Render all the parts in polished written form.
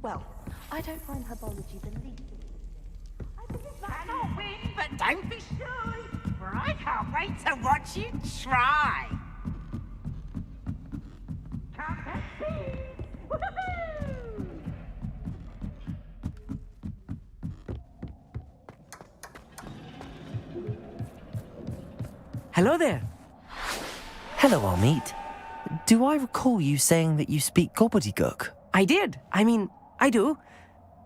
Well, I don't find herbology the least. Cannot win, but don't be shy, for I can't wait to watch you try. Come and see! Woohoo! Hello there. Hello, Amit. Do I recall you saying that you speak gobbledygook? I did. I do.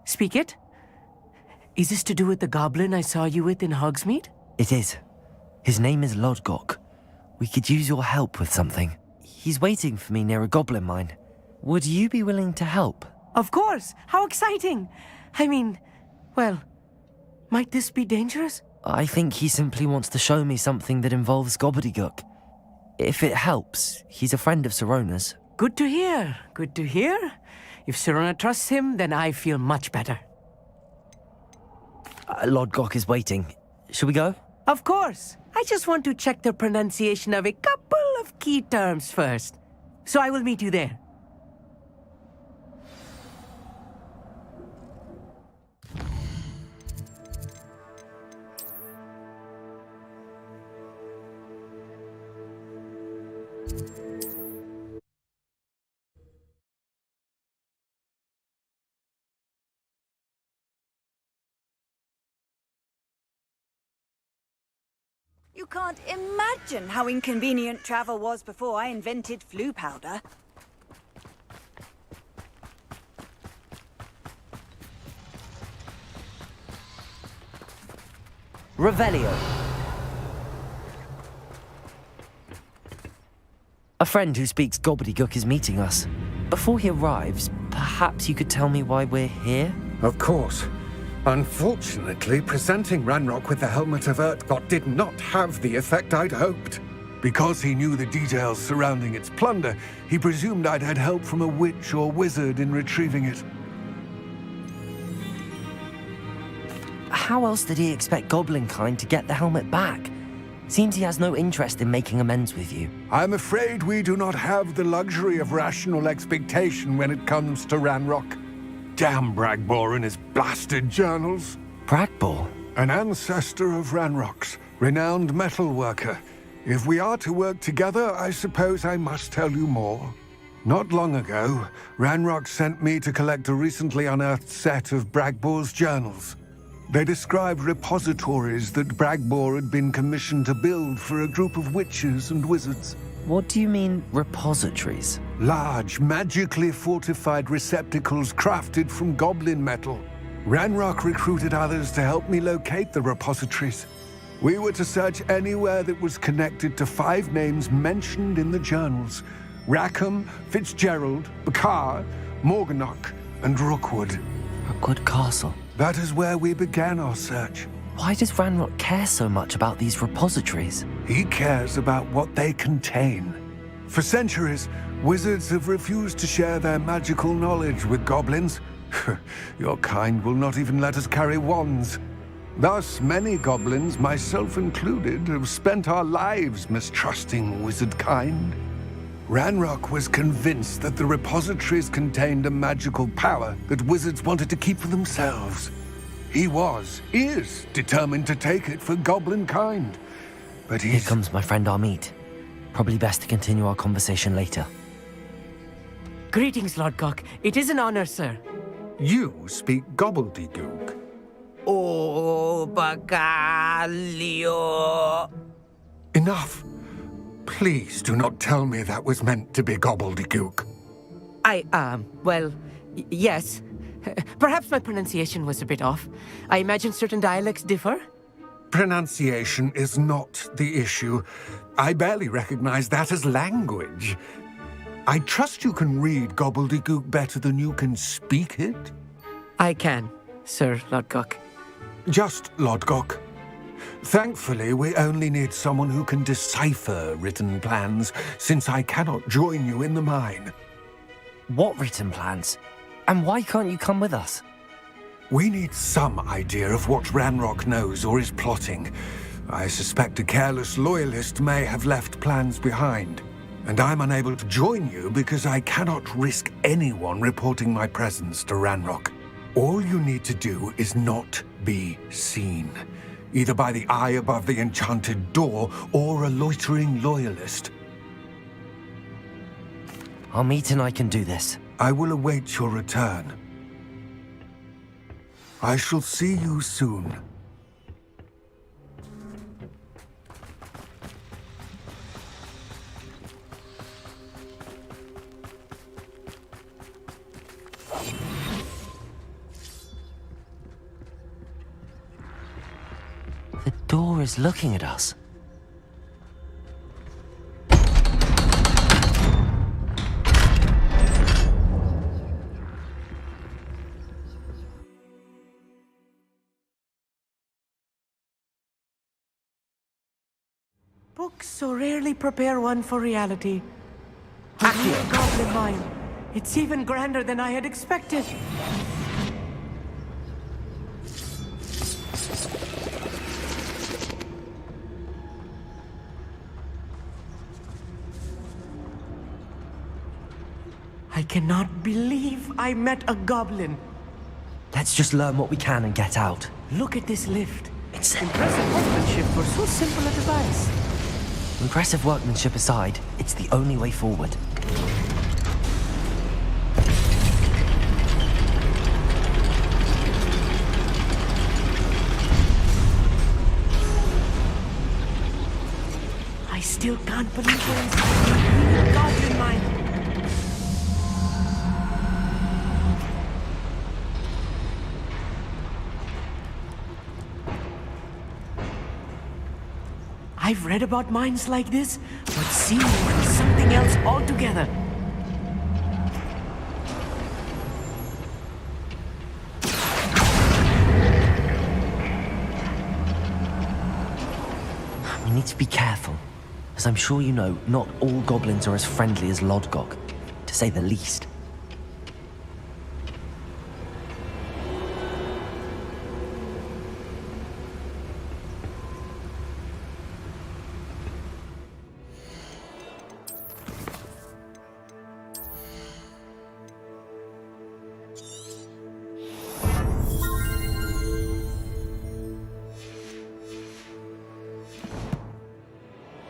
Speak it. Is this to do with the goblin I saw you with in Hogsmeade? It is. His name is Lodgok. We could use your help with something. He's waiting for me near a goblin mine. Would you be willing to help? Of course. How exciting. Well, might this be dangerous? I think he simply wants to show me something that involves gobbledygook. If it helps, he's a friend of Sirona's. Good to hear. Good to hear. If Sirona trusts him, then I feel much better. Lodgok is waiting. Shall we go? Of course. I just want to check the pronunciation of a couple of key terms first. So I will meet you there. You can't imagine how inconvenient travel was before I invented flu powder. Revelio. A friend who speaks gobbledygook is meeting us. Before he arrives, perhaps you could tell me why we're here? Of course. Unfortunately, presenting Ranrock with the Helmet of Urtkot did not have the effect I'd hoped. Because he knew the details surrounding its plunder, he presumed I'd had help from a witch or wizard in retrieving it. How else did he expect Goblinkind to get the helmet back? Seems he has no interest in making amends with you. I'm afraid we do not have the luxury of rational expectation when it comes to Ranrock. Damn Bragbor and his blasted journals. Bragbor? An ancestor of Ranrock's, renowned metal worker. If we are to work together, I suppose I must tell you more. Not long ago, Ranrock sent me to collect a recently unearthed set of Bragbor's journals. They described repositories that Bragbor had been commissioned to build for a group of witches and wizards. What do you mean, repositories? Large, magically fortified receptacles crafted from goblin metal. Ranrock recruited others to help me locate the repositories. We were to search anywhere that was connected to 5 names mentioned in the journals: Rackham, Fitzgerald, Bakar, Morganach, and Rookwood. Rookwood Castle. That is where we began our search. Why does Ranrock care so much about these repositories? He cares about what they contain. For centuries, wizards have refused to share their magical knowledge with goblins. Your kind will not even let us carry wands. Thus, many goblins, myself included, have spent our lives mistrusting wizard kind. Ranrock was convinced that the repositories contained a magical power that wizards wanted to keep for themselves. He is determined to take it for goblin kind. But Here comes my friend Amit. Probably best to continue our conversation later. Greetings, Lodgok. It is an honor, sir. You speak gobbledygook. Oh, Bagalio. Enough. Please do not tell me that was meant to be gobbledygook. Yes. Perhaps my pronunciation was a bit off. I imagine certain dialects differ. Pronunciation is not the issue. I barely recognize that as language. I trust you can read gobbledygook better than you can speak it? I can, Sir Lodgok. Just Lodgok. Thankfully, we only need someone who can decipher written plans, since I cannot join you in the mine. What written plans? And why can't you come with us? We need some idea of what Ranrock knows or is plotting. I suspect a careless loyalist may have left plans behind. And I'm unable to join you because I cannot risk anyone reporting my presence to Ranrock. All you need to do is not be seen, either by the eye above the enchanted door or a loitering loyalist. Our meet and I can do this. I will await your return. I shall see you soon. The door is looking at us. Books so rarely prepare one for reality. A real goblin mine. It's even grander than I had expected. I cannot believe I met a goblin. Let's just learn what we can and get out. Look at this lift. It's Impressive workmanship for so simple a device. impressive workmanship aside, it's the only way forward. I still can't believe we're inside a real goblin mine. I've read about mines like this, but seeing one is something else altogether. We need to be careful. As I'm sure you know, not all goblins are as friendly as Lodgok, to say the least.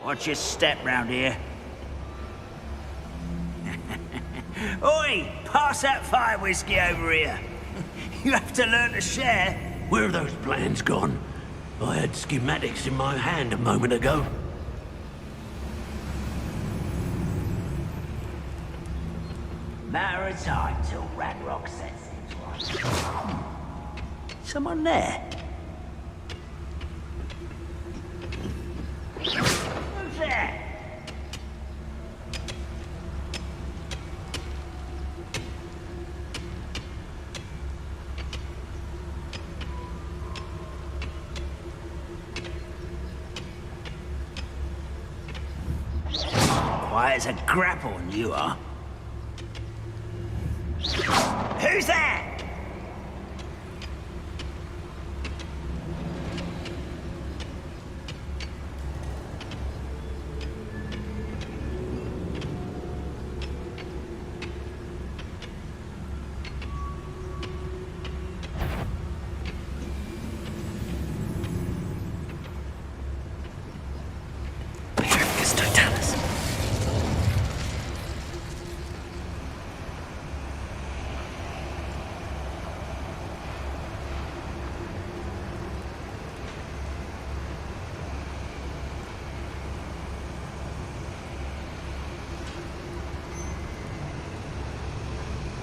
Watch your step round here. Oi! Pass that fire whiskey over here. You have to learn to share. Where are those plans gone? I had schematics in my hand a moment ago. Matter of time till Ranrock sets things right. Someone there? Who's there? Quiet as a grapple, you are. Who's that?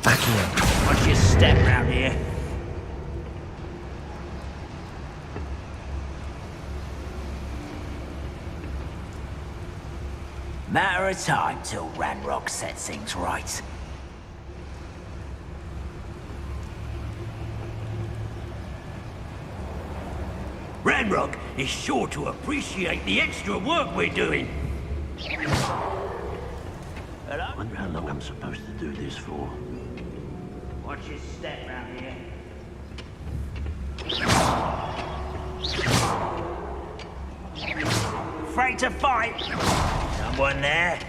Back here. Watch your step round here. Matter of time till Ranrock sets things right. Ranrock is sure to appreciate the extra work we're doing. I wonder how long I'm supposed to do this for. Watch your step round here. Afraid to fight? Someone there?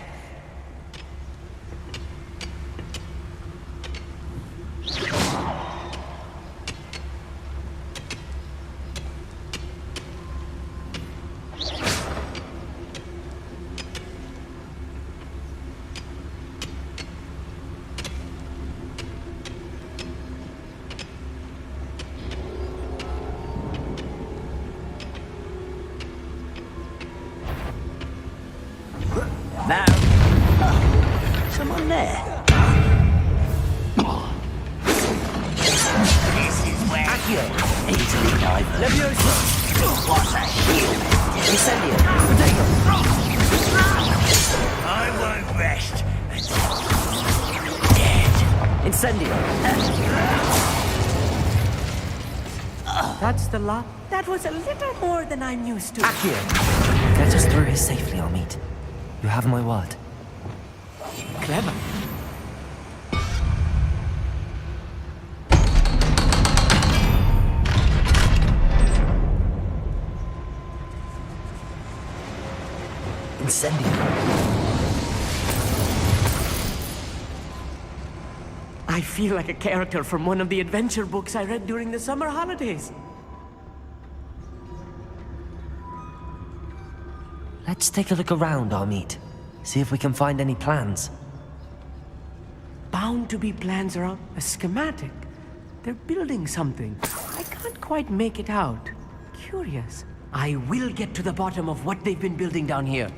Now. Someone there. This is where Accio. Easily diver. Leviosa. What's that shield? Incendio. Potato. I won't rest until dead. Incendio. That's the lot. That was a little more than I'm used to. Accio. Get us through here safely, Amit. You have my word. Clever. Incendio. I feel like a character from one of the adventure books I read during the summer holidays. Let's take a look around, Amit. See if we can find any plans. Bound to be plans around a schematic. They're building something. I can't quite make it out. Curious. I will get to the bottom of what they've been building down here.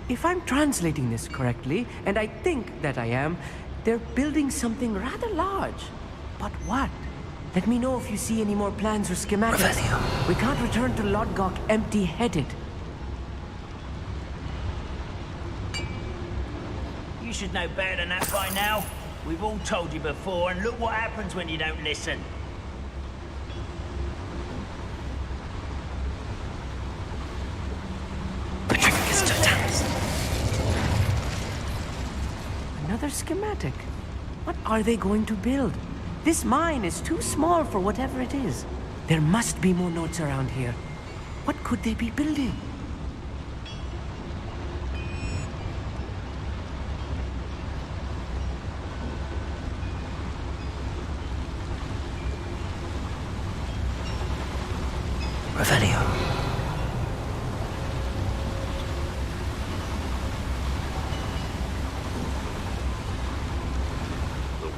If I'm translating this correctly, and I think that I am, they're building something rather large. But what? Let me know if you see any more plans or schematics. Revelio. We can't return to Lodgok empty-headed. You should know better than that by now. We've all told you before, and look what happens when you don't listen. Another schematic. What are they going to build? This mine is too small for whatever it is. There must be more notes around here. What could they be building? Revelio.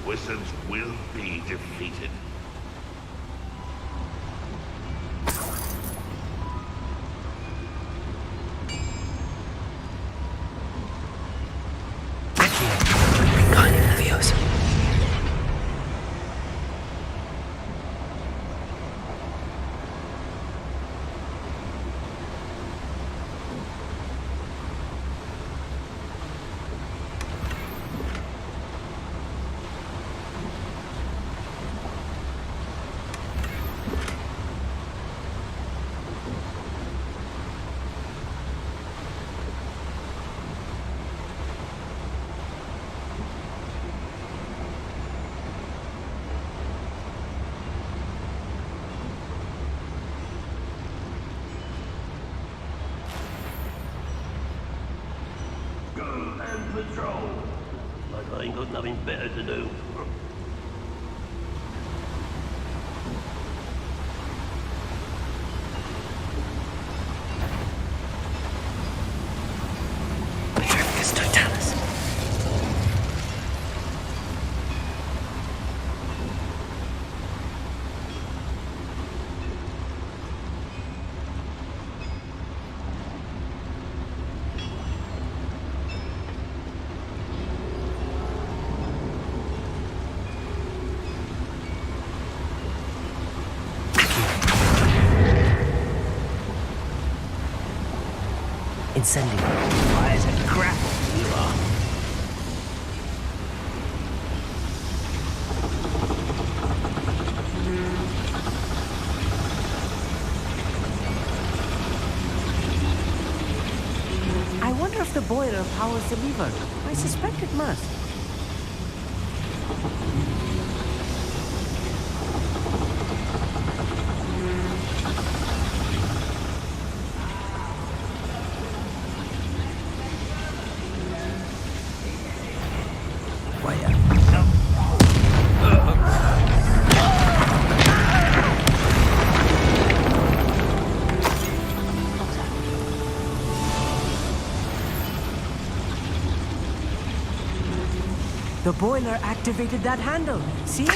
Wizards will be defeated. Patrol. Like I ain't got nothing better to do. Incendio. Why is it grapple you are? I wonder if the boiler powers the lever. I suspect it must. The boiler activated that handle. See?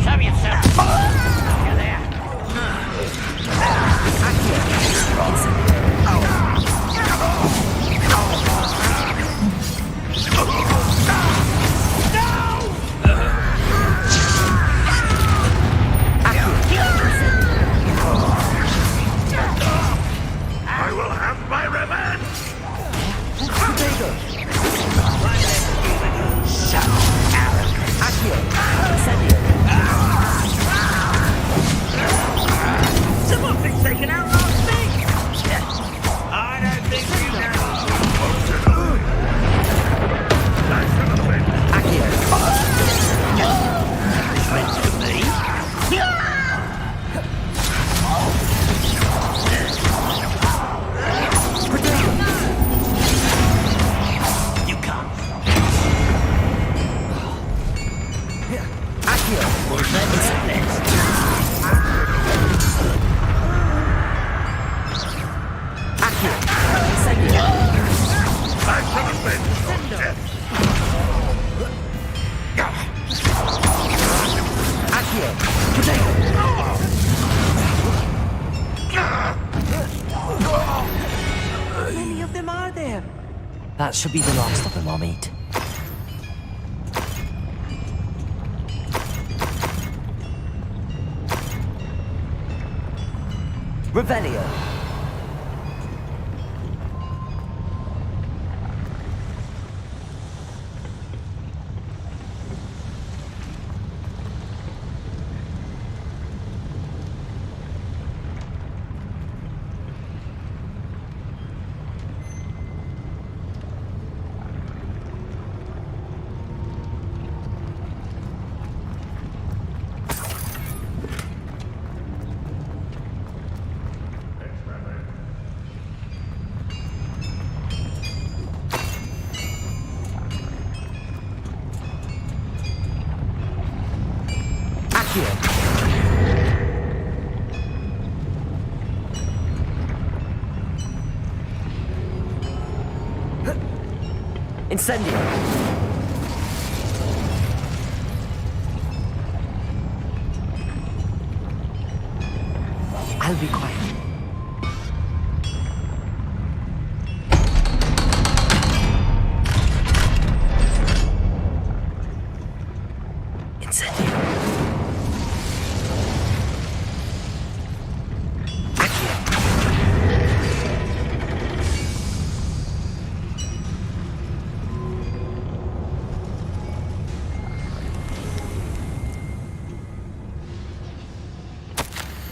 Show yourself. You're there. I will have my revenge! Someone thinks they can outlast me! I don't think you can. Nice of the wind! Friends to me? You can't. What's next? I shall avenge your death! How many of them are there? That should be the last of them, Amit. Revelio. Incendio. I'll be quiet. Incendio.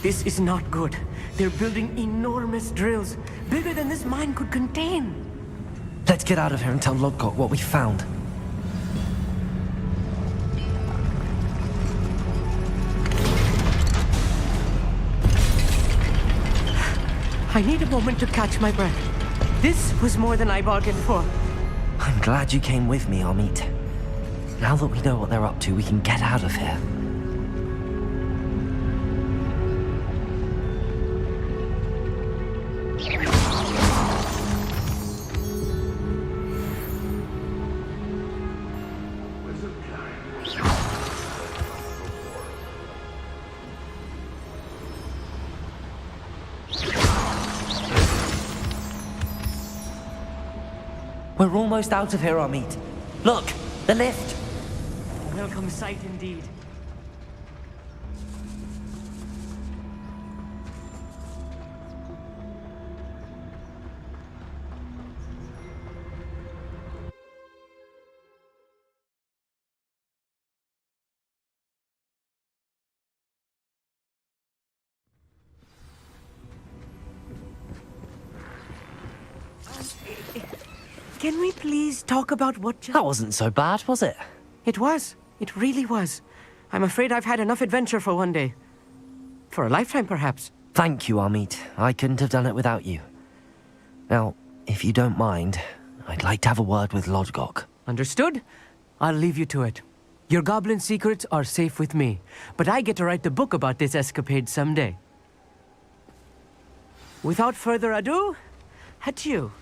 This is not good. They're building enormous drills, bigger than this mine could contain. Let's get out of here and tell Lodgok what we found. I need a moment to catch my breath. This was more than I bargained for. I'm glad you came with me, Amit. Now that we know what they're up to, we can get out of here. We're almost out of here, Amit. Look, the lift. Welcome sight indeed. Can we please talk about what just... That wasn't so bad, was it? It was. It really was. I'm afraid I've had enough adventure for one day. For a lifetime, perhaps. Thank you, Amit. I couldn't have done it without you. Now, if you don't mind, I'd like to have a word with Lodgok. Understood? I'll leave you to it. Your goblin secrets are safe with me, but I get to write the book about this escapade someday. Without further ado, adieu.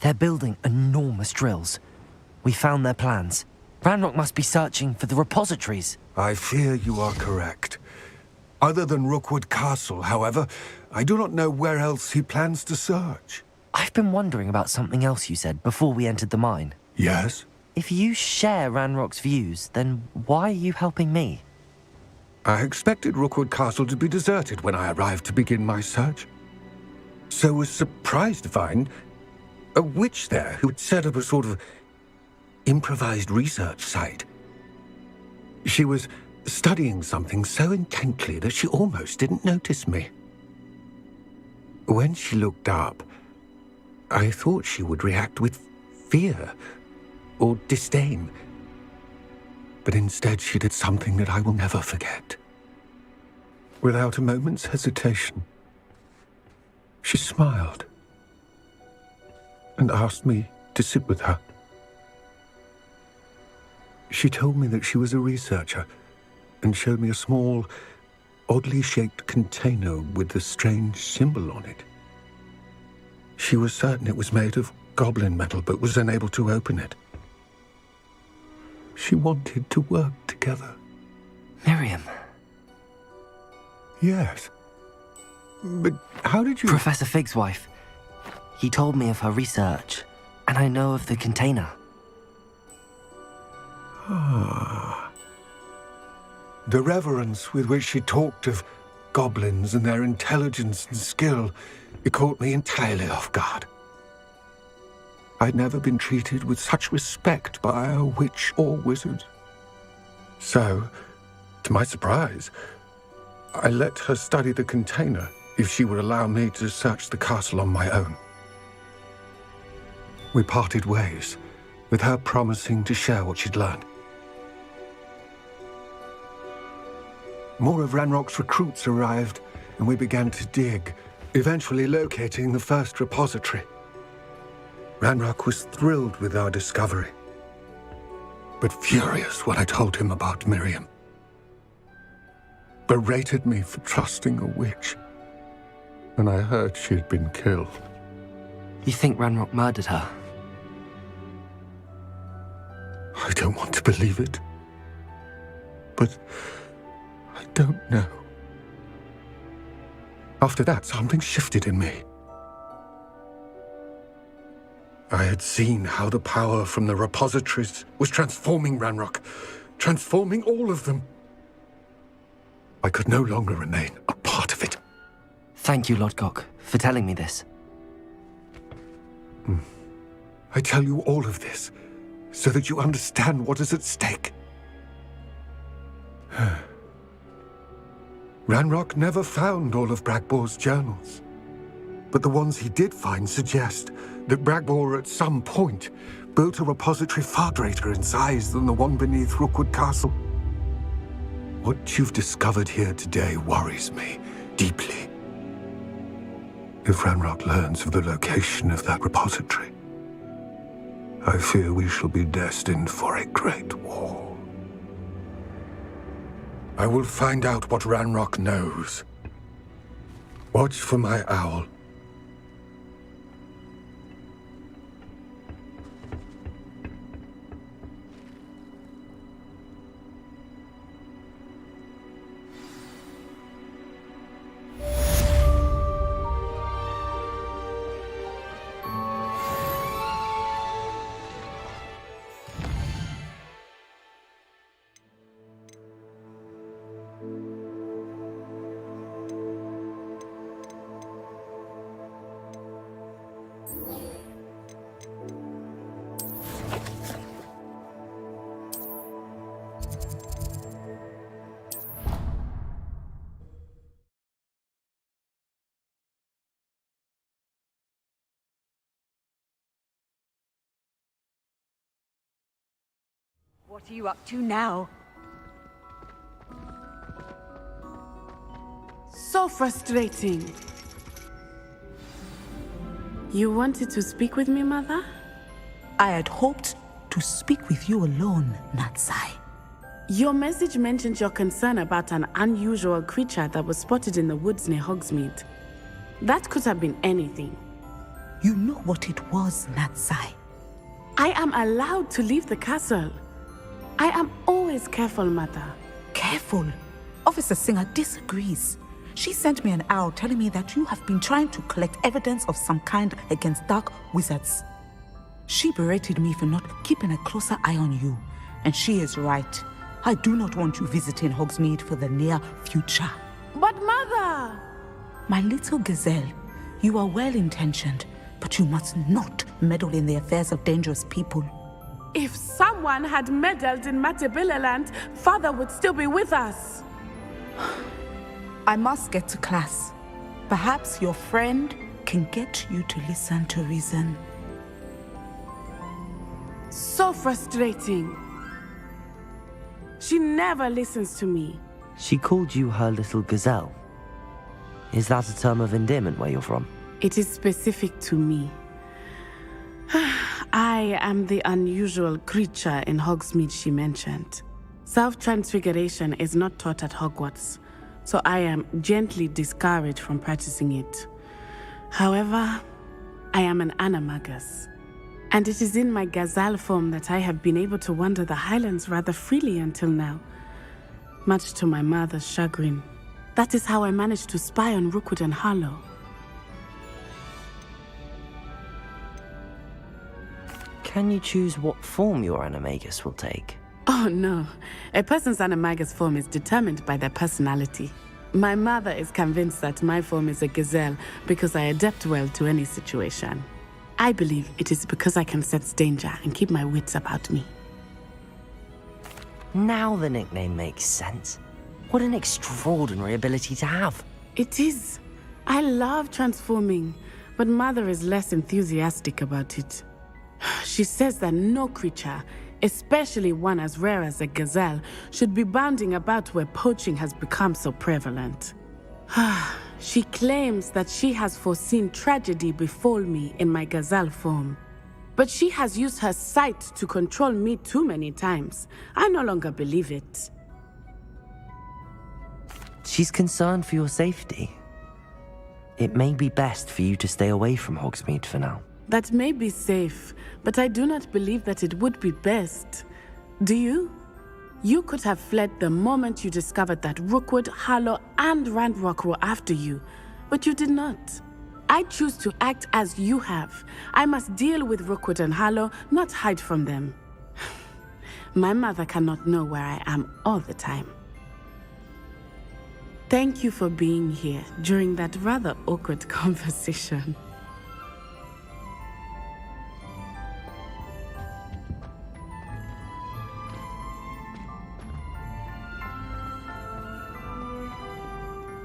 They're building enormous drills. We found their plans. Ranrock must be searching for the repositories. I fear you are correct. Other than Rookwood Castle, however, I do not know where else he plans to search. I've been wondering about something else you said before we entered the mine. Yes? If you share Ranrock's views, then why are you helping me? I expected Rookwood Castle to be deserted when I arrived to begin my search. So was surprised to find a witch there who had set up a sort of improvised research site. She was studying something so intently that she almost didn't notice me. When she looked up, I thought she would react with fear or disdain. But instead she did something that I will never forget. Without a moment's hesitation, she smiled and asked me to sit with her. She told me that she was a researcher and showed me a small, oddly shaped container with a strange symbol on it. She was certain it was made of goblin metal, but was unable to open it. She wanted to work together. Miriam. Yes. But how did you... Professor Fig's wife. He told me of her research, and I know of the container. Ah. The reverence with which she talked of goblins and their intelligence and skill, it caught me entirely off guard. I'd never been treated with such respect by a witch or wizard. So, to my surprise, I let her study the container if she would allow me to search the castle on my own. We parted ways, with her promising to share what she'd learned. More of Ranrock's recruits arrived, and we began to dig, eventually locating the first repository. Ranrock was thrilled with our discovery, but furious when I told him about Miriam. Berated me for trusting a witch, and I heard she had been killed. You think Ranrock murdered her? I don't want to believe it, but I don't know. After that, something shifted in me. I had seen how the power from the repositories was transforming Ranrock, transforming all of them. I could no longer remain a part of it. Thank you, Lodgok, for telling me this. I tell you all of this so that you understand what is at stake. Ranrock never found all of Bragbor's journals, but the ones he did find suggest that Bragbor at some point built a repository far greater in size than the one beneath Rookwood Castle. What you've discovered here today worries me deeply. If Ranrock learns of the location of that repository, I fear we shall be destined for a great war. I will find out what Ranrock knows. Watch for my owl. What are you up to now? So frustrating. You wanted to speak with me, Mother? I had hoped to speak with you alone, Natsai. Your message mentioned your concern about an unusual creature that was spotted in the woods near Hogsmeade. That could have been anything. You know what it was, Natsai. I am allowed to leave the castle. I am always careful, Mother. Careful. Officer Singer disagrees. She sent me an arrow telling me that you have been trying to collect evidence of some kind against dark wizards. She berated me for not keeping a closer eye on you, and she is right. I do not want you visiting Hogsmeade for the near future. But Mother! My little gazelle, you are well-intentioned, but you must not meddle in the affairs of dangerous people. If someone had meddled in Matabeleland, Father would still be with us. I must get to class. Perhaps your friend can get you to listen to reason. So frustrating. She never listens to me. She called you her little gazelle. Is that a term of endearment where you're from? It is specific to me. I am the unusual creature in Hogsmeade she mentioned. Self-transfiguration is not taught at Hogwarts, so I am gently discouraged from practicing it. However, I am an animagus, and it is in my gazelle form that I have been able to wander the Highlands rather freely until now, much to my mother's chagrin. That is how I managed to spy on Rookwood and Harlow. Can you choose what form your animagus will take? Oh no, a person's animagus form is determined by their personality. My mother is convinced that my form is a gazelle because I adapt well to any situation. I believe it is because I can sense danger and keep my wits about me. Now the nickname makes sense. What an extraordinary ability to have. It is. I love transforming, but Mother is less enthusiastic about it. She says that no creature, especially one as rare as a gazelle, should be bounding about where poaching has become so prevalent. She claims that she has foreseen tragedy befall me in my gazelle form. But she has used her sight to control me too many times. I no longer believe it. She's concerned for your safety. It may be best for you to stay away from Hogsmeade for now. That may be safe, but I do not believe that it would be best. Do you? You could have fled the moment you discovered that Rookwood, Harlow, and Ranrock were after you, but you did not. I choose to act as you have. I must deal with Rookwood and Harlow, not hide from them. My mother cannot know where I am all the time. Thank you for being here during that rather awkward conversation.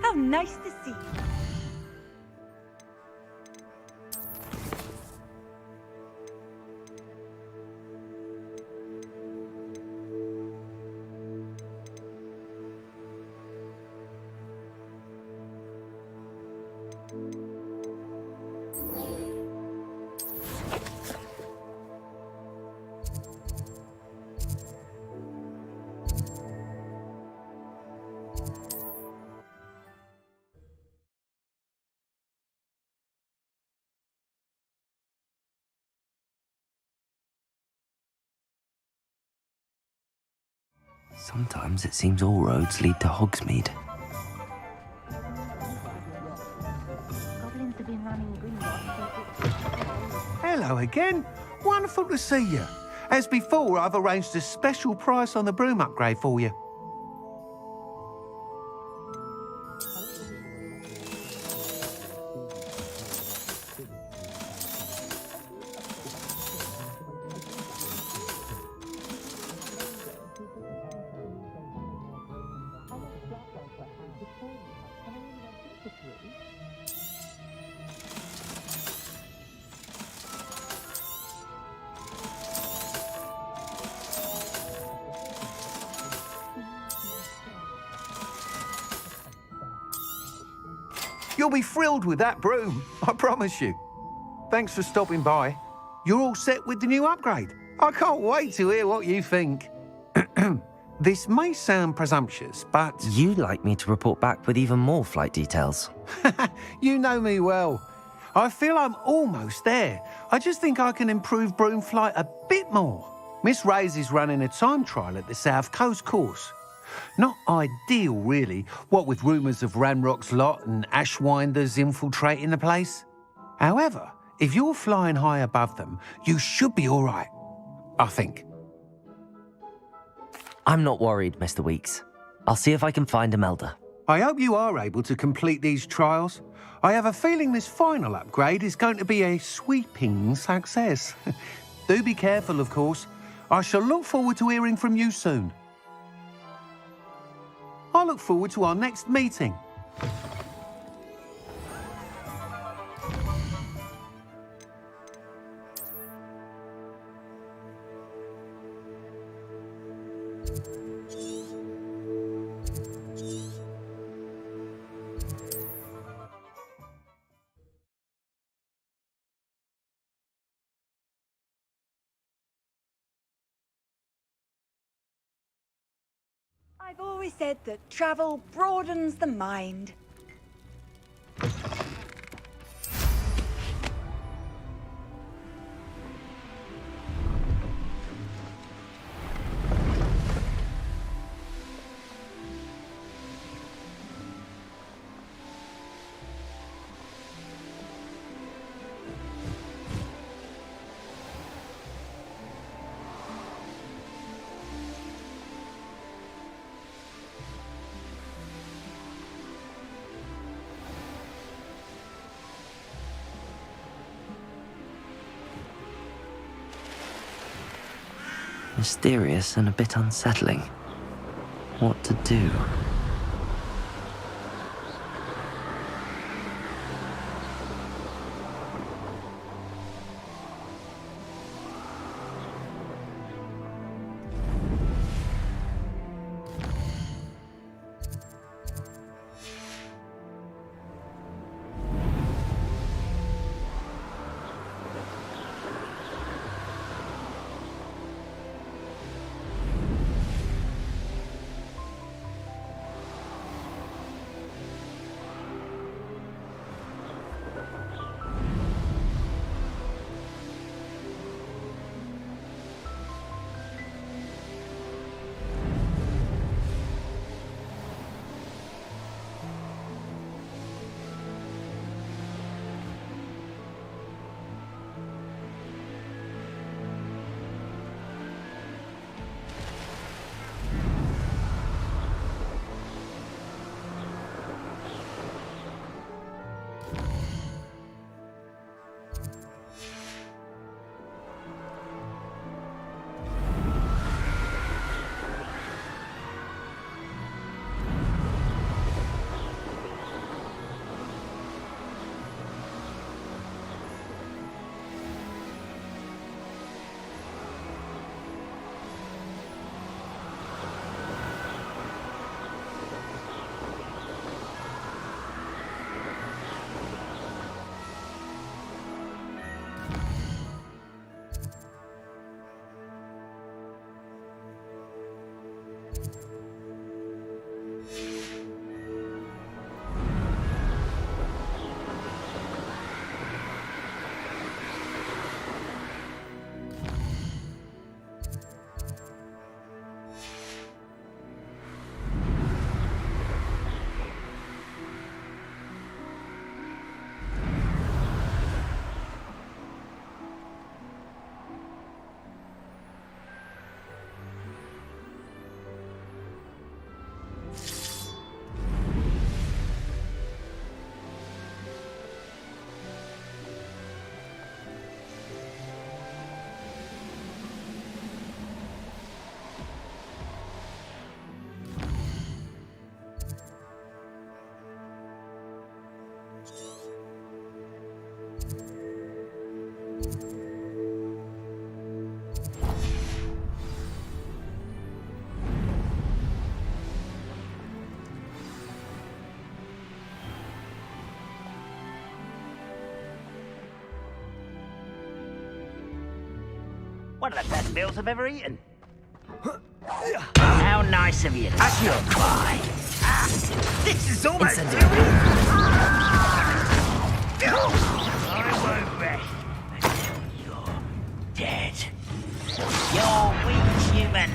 How nice to see you. Sometimes it seems all roads lead to Hogsmeade. Hello again. Wonderful to see you. As before, I've arranged a special price on the broom upgrade for you. You'll be thrilled with that broom, I promise you. Thanks for stopping by. You're all set with the new upgrade. I can't wait to hear what you think. This may sound presumptuous, but... You'd like me to report back with even more flight details. You know me well. I feel I'm almost there. I just think I can improve broom flight a bit more. Miss Ray's is running a time trial at the South Coast course. Not ideal, really, what with rumours of Ranrock's lot and Ashwinders infiltrating the place. However, if you're flying high above them, you should be all right, I think. I'm not worried, Mr. Weeks. I'll see if I can find Imelda. I hope you are able to complete these trials. I have a feeling this final upgrade is going to be a sweeping success. Do be careful, of course. I shall look forward to hearing from you soon. I look forward to our next meeting. I've always said that travel broadens the mind. Mysterious and a bit unsettling. What to do? One of the best meals I've ever eaten. How nice of you to stop by. This is almost I won't rest until you're dead. You're weak, human.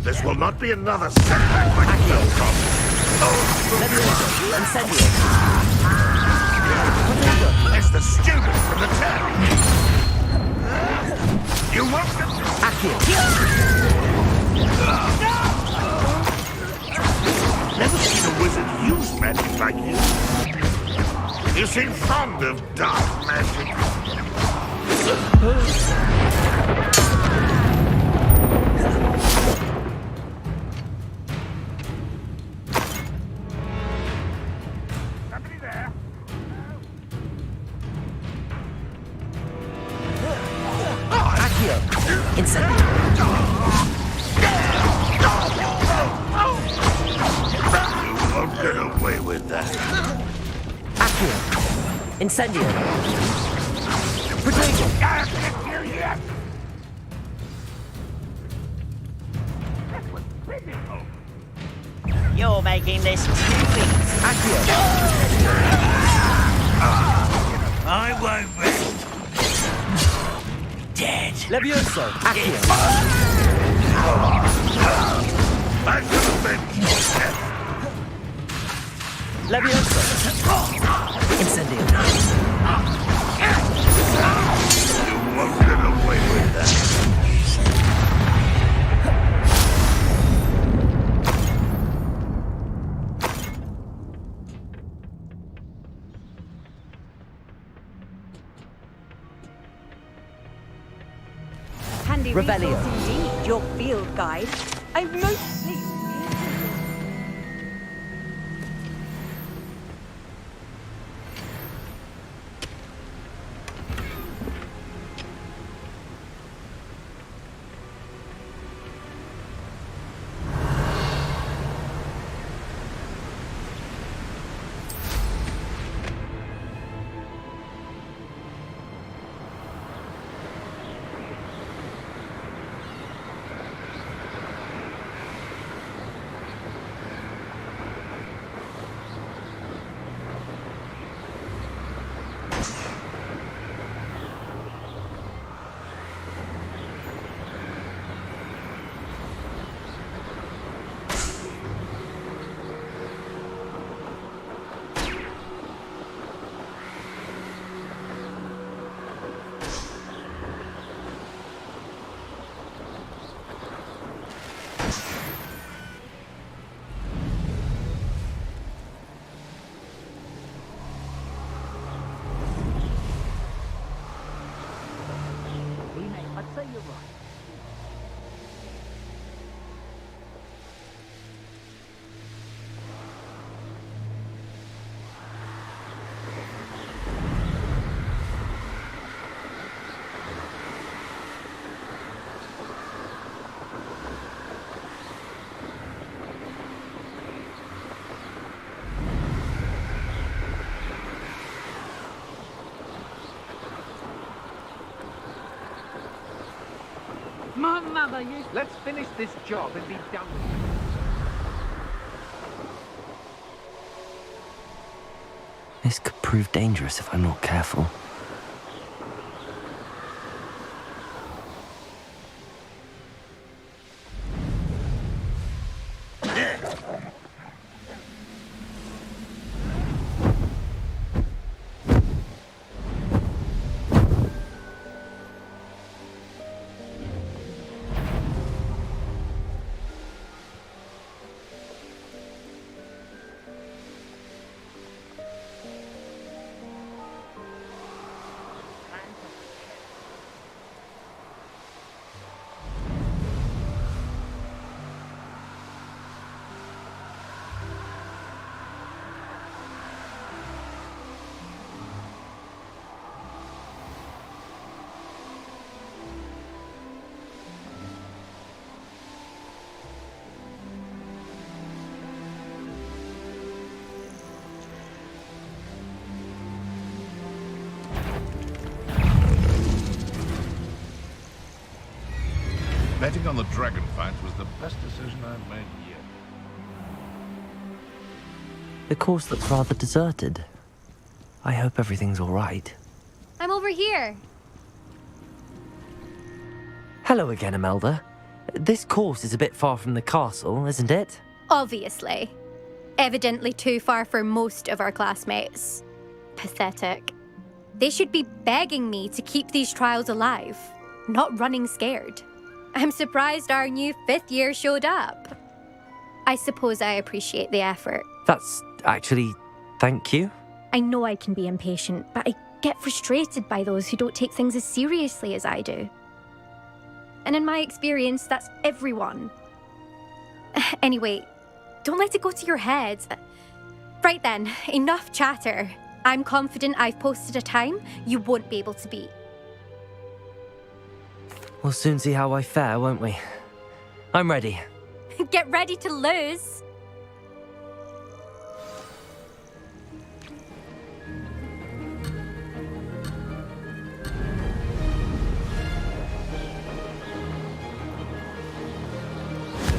This will not be another setback like the Velcrom. It's the student from the town. You want to... Never seen a wizard use magic like you. You seem fond of dark magic. Somebody there? You won't get away with that. Incendio. You're making this too easy. I won't rest. Dead. Levioso. I should have been dead. Levioso. Incendio. You won't get away with that. Handy Revelio. resource indeed, your field guide. I'm most pleased. I'd say you're right. My mother used... Let's finish this job and be done with it. This could prove dangerous if I'm not careful. Quitting on the dragon fight was the best decision I've made yet. The course looks rather deserted. I hope everything's all right. I'm over here. Hello again, Imelda. This course is a bit far from the castle, isn't it? Obviously. Evidently too far for most of our classmates. Pathetic. They should be begging me to keep these trials alive, not running scared. I'm surprised our new 5th year showed up. I suppose I appreciate the effort. That's actually... thank you. I know I can be impatient, but I get frustrated by those who don't take things as seriously as I do. And in my experience, that's everyone. Anyway, don't let it go to your head. Right then, enough chatter. I'm confident I've posted a time you won't be able to beat. We'll soon see how I fare, won't we? I'm ready. Get ready to lose.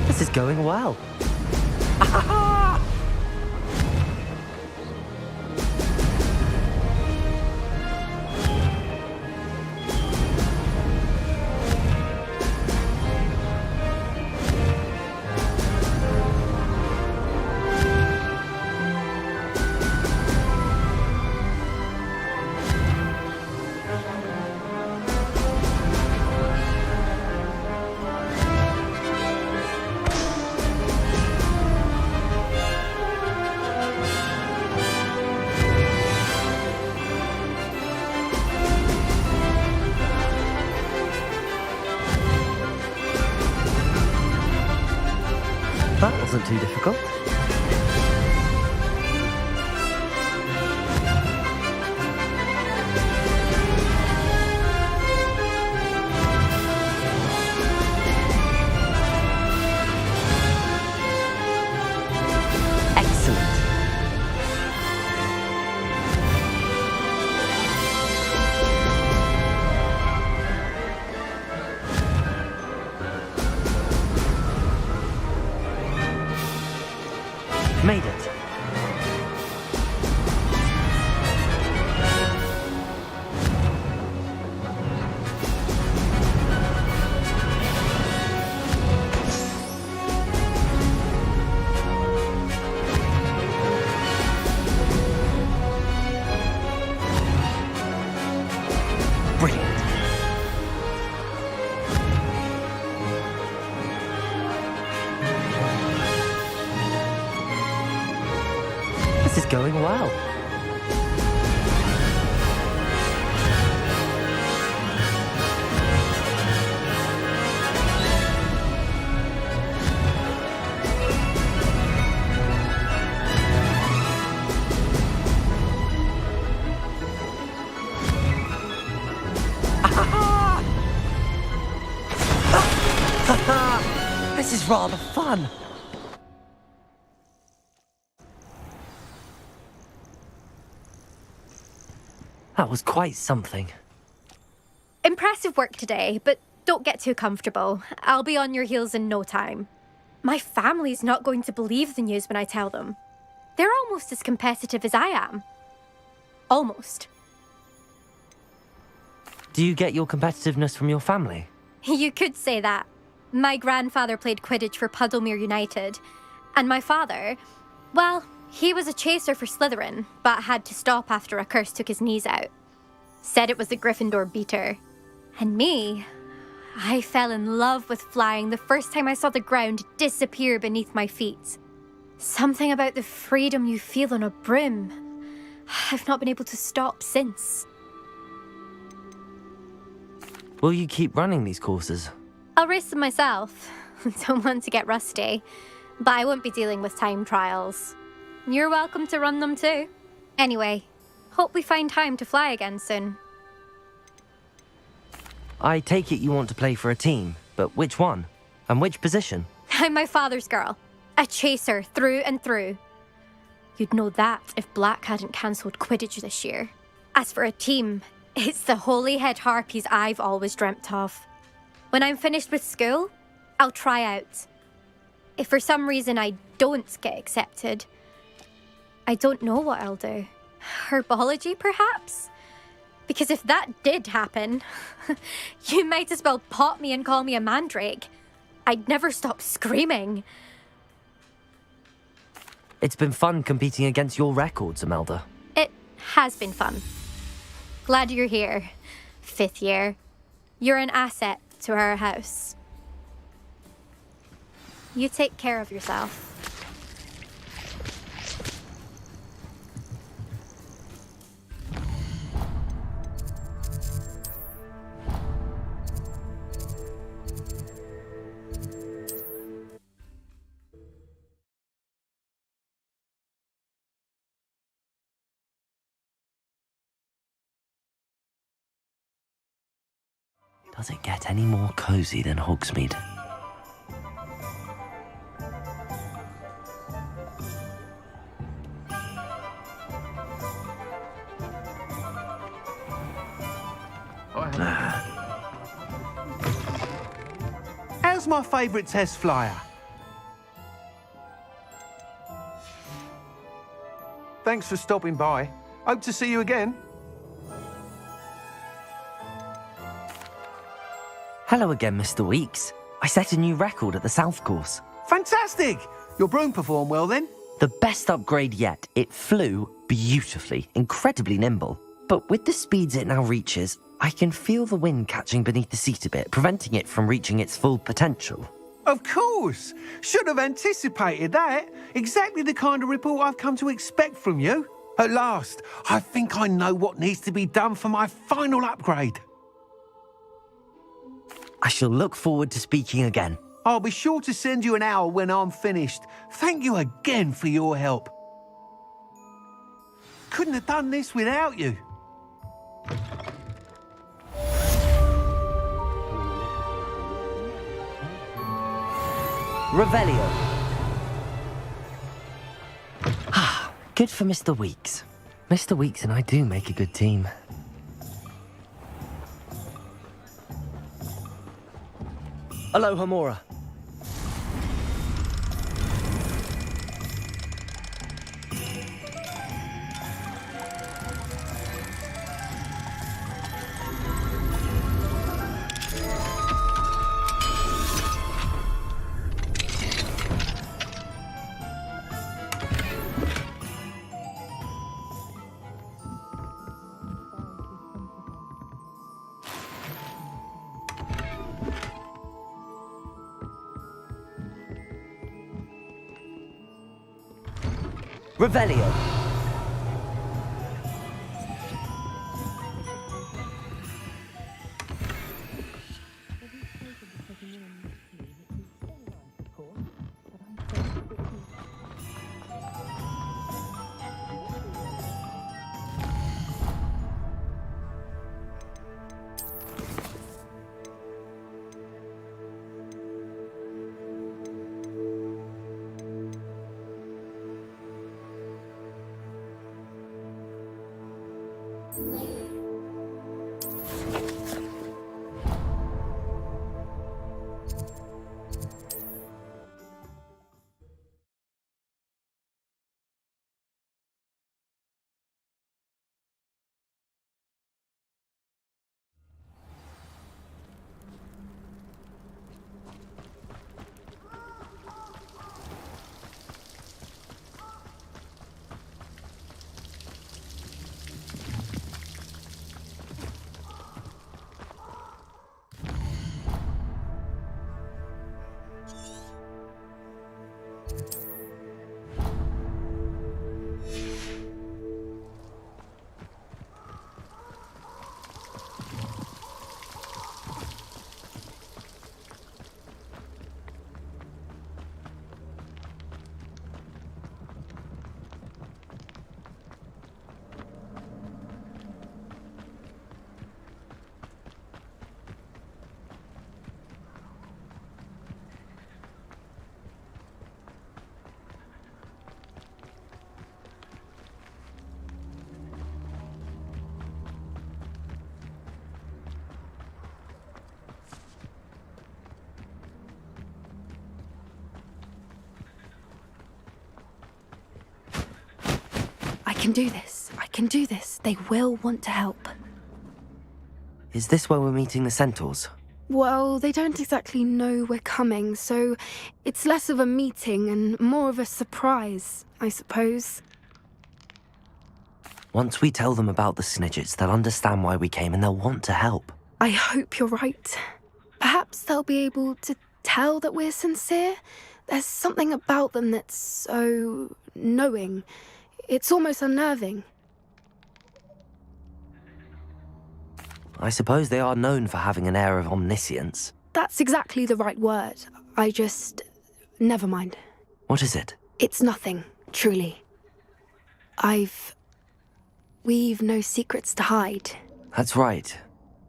This is going well. That wasn't too difficult. Excellent. Made it. Brilliant. This is going well. This is rather fun. That was quite something. Impressive work today, but don't get too comfortable. I'll be on your heels in no time. My family's not going to believe the news when I tell them. They're almost as competitive as I am. Almost. Do you get your competitiveness from your family? You could say that. My grandfather played Quidditch for Puddlemere United, and my father, well, he was a chaser for Slytherin, but had to stop after a curse took his knees out. Said it was the Gryffindor beater. And me, I fell in love with flying the first time I saw the ground disappear beneath my feet. Something about the freedom you feel on a broom. I've not been able to stop since. Will you keep running these courses? I'll race them myself. Don't want to get rusty, but I won't be dealing with time trials. You're welcome to run them too. Anyway, hope we find time to fly again soon. I take it you want to play for a team, but which one? And which position? I'm my father's girl. A chaser through and through. You'd know that if Black hadn't cancelled Quidditch this year. As for a team, it's the Holyhead Harpies I've always dreamt of. When I'm finished with school, I'll try out. If for some reason I don't get accepted, I don't know what I'll do. Herbology, perhaps? Because if that did happen, you might as well pot me and call me a mandrake. I'd never stop screaming. It's been fun competing against your records, Imelda. It has been fun. Glad you're here, 5th year. You're an asset to our house. You take care of yourself. Does it get any more cozy than Hogsmeade? How's my favourite test flyer? Thanks for stopping by. Hope to see you again. Hello again, Mr. Weeks. I set a new record at the South Course. Fantastic! Your broom performed well then? The best upgrade yet. It flew beautifully, incredibly nimble. But with the speeds it now reaches, I can feel the wind catching beneath the seat a bit, preventing it from reaching its full potential. Of course! Should have anticipated that. Exactly the kind of report I've come to expect from you. At last, I think I know what needs to be done for my final upgrade. I shall look forward to speaking again. I'll be sure to send you an owl when I'm finished. Thank you again for your help. Couldn't have done this without you. Revelio. Ah, good for Mr. Weeks. Mr. Weeks and I do make a good team. Aloha Mora. Revelio. can do this. I can do this. They will want to help. Is this where we're meeting the centaurs? Well, they don't exactly know we're coming, so it's less of a meeting and more of a surprise, I suppose. Once we tell them about the Snidgets, they'll understand why we came and they'll want to help. I hope you're right. Perhaps they'll be able to tell that we're sincere. There's something about them that's so knowing. It's almost unnerving. I suppose they are known for having an air of omniscience. That's exactly the right word. Never mind. What is it? It's nothing, truly. We've no secrets to hide. That's right.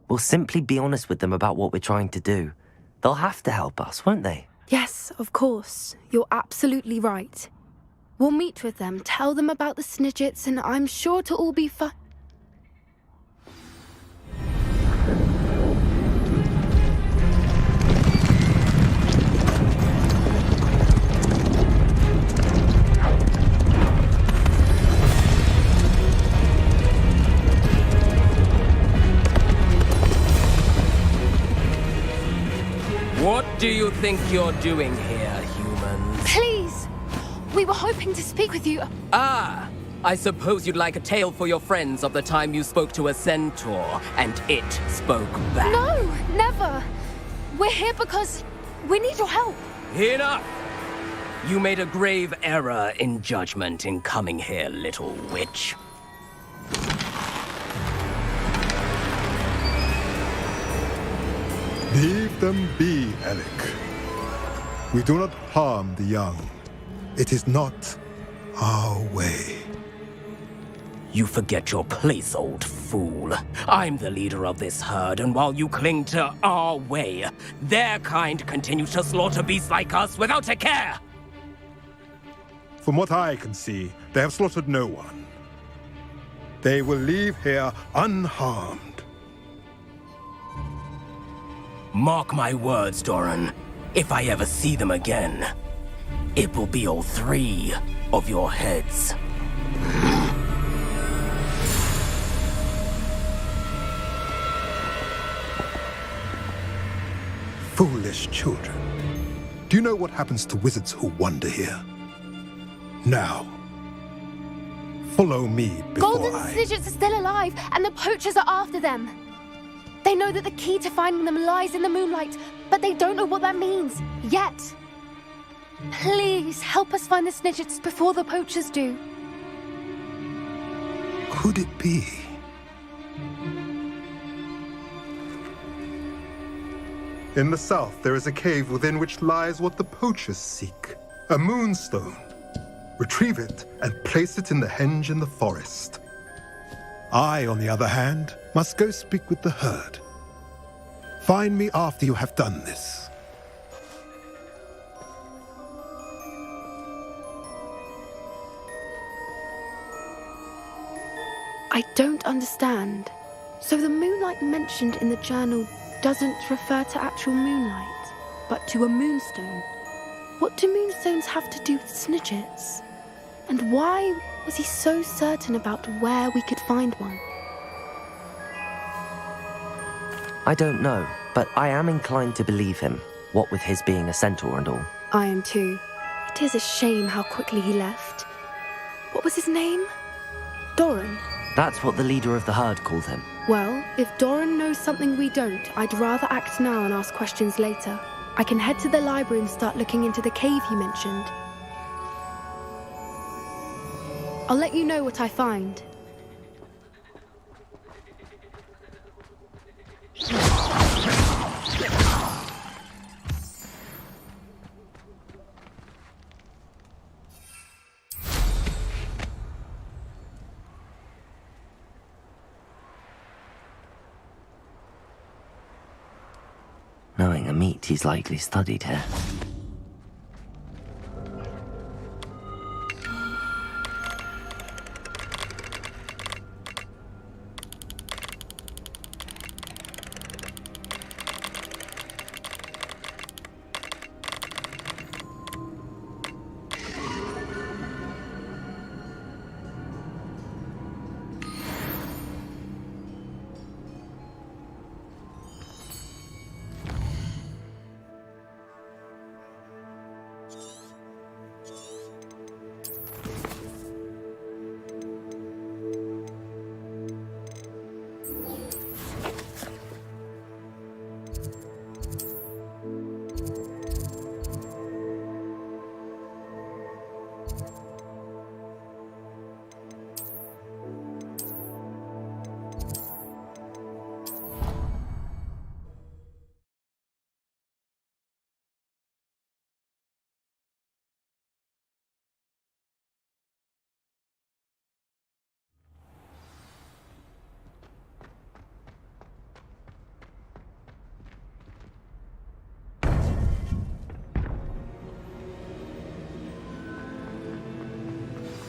We'll simply be honest with them about what we're trying to do. They'll have to help us, won't they? Yes, of course. You're absolutely right. We'll meet with them, tell them about the Snidgets, and I'm sure to all be fine. What do you think you're doing here, humans? Please! We were hoping to speak with you. Ah! I suppose you'd like a tale for your friends of the time you spoke to a centaur, and it spoke back. No, never! We're here because we need your help. Enough! You made a grave error in judgment in coming here, little witch. Leave them be, Alec. We do not harm the young. It is not our way. You forget your place, old fool. I'm the leader of this herd, and while you cling to our way, their kind continues to slaughter beasts like us without a care! From what I can see, they have slaughtered no one. They will leave here unharmed. Mark my words, Doran. If I ever see them again, it will be all 3 of your heads. Foolish children. Do you know what happens to wizards who wander here? Now, follow me before Golden Snidgets are still alive, and the poachers are after them. They know that the key to finding them lies in the moonlight, but they don't know what that means, yet. Please, help us find the Snidgets before the poachers do. Could it be? In the south, there is a cave within which lies what the poachers seek. A moonstone. Retrieve it and place it in the henge in the forest. I, on the other hand, must go speak with the herd. Find me after you have done this. I don't understand. So the moonlight mentioned in the journal doesn't refer to actual moonlight, but to a moonstone. What do moonstones have to do with Snidgets? And why was he so certain about where we could find one? I don't know, but I am inclined to believe him, what with his being a centaur and all. I am too. It is a shame how quickly he left. What was his name? Doran? That's what the leader of the herd called him. Well, if Doran knows something we don't, I'd rather act now and ask questions later. I can head to the library and start looking into the cave you mentioned. I'll let you know what I find. Knowing a meat he's likely studied here.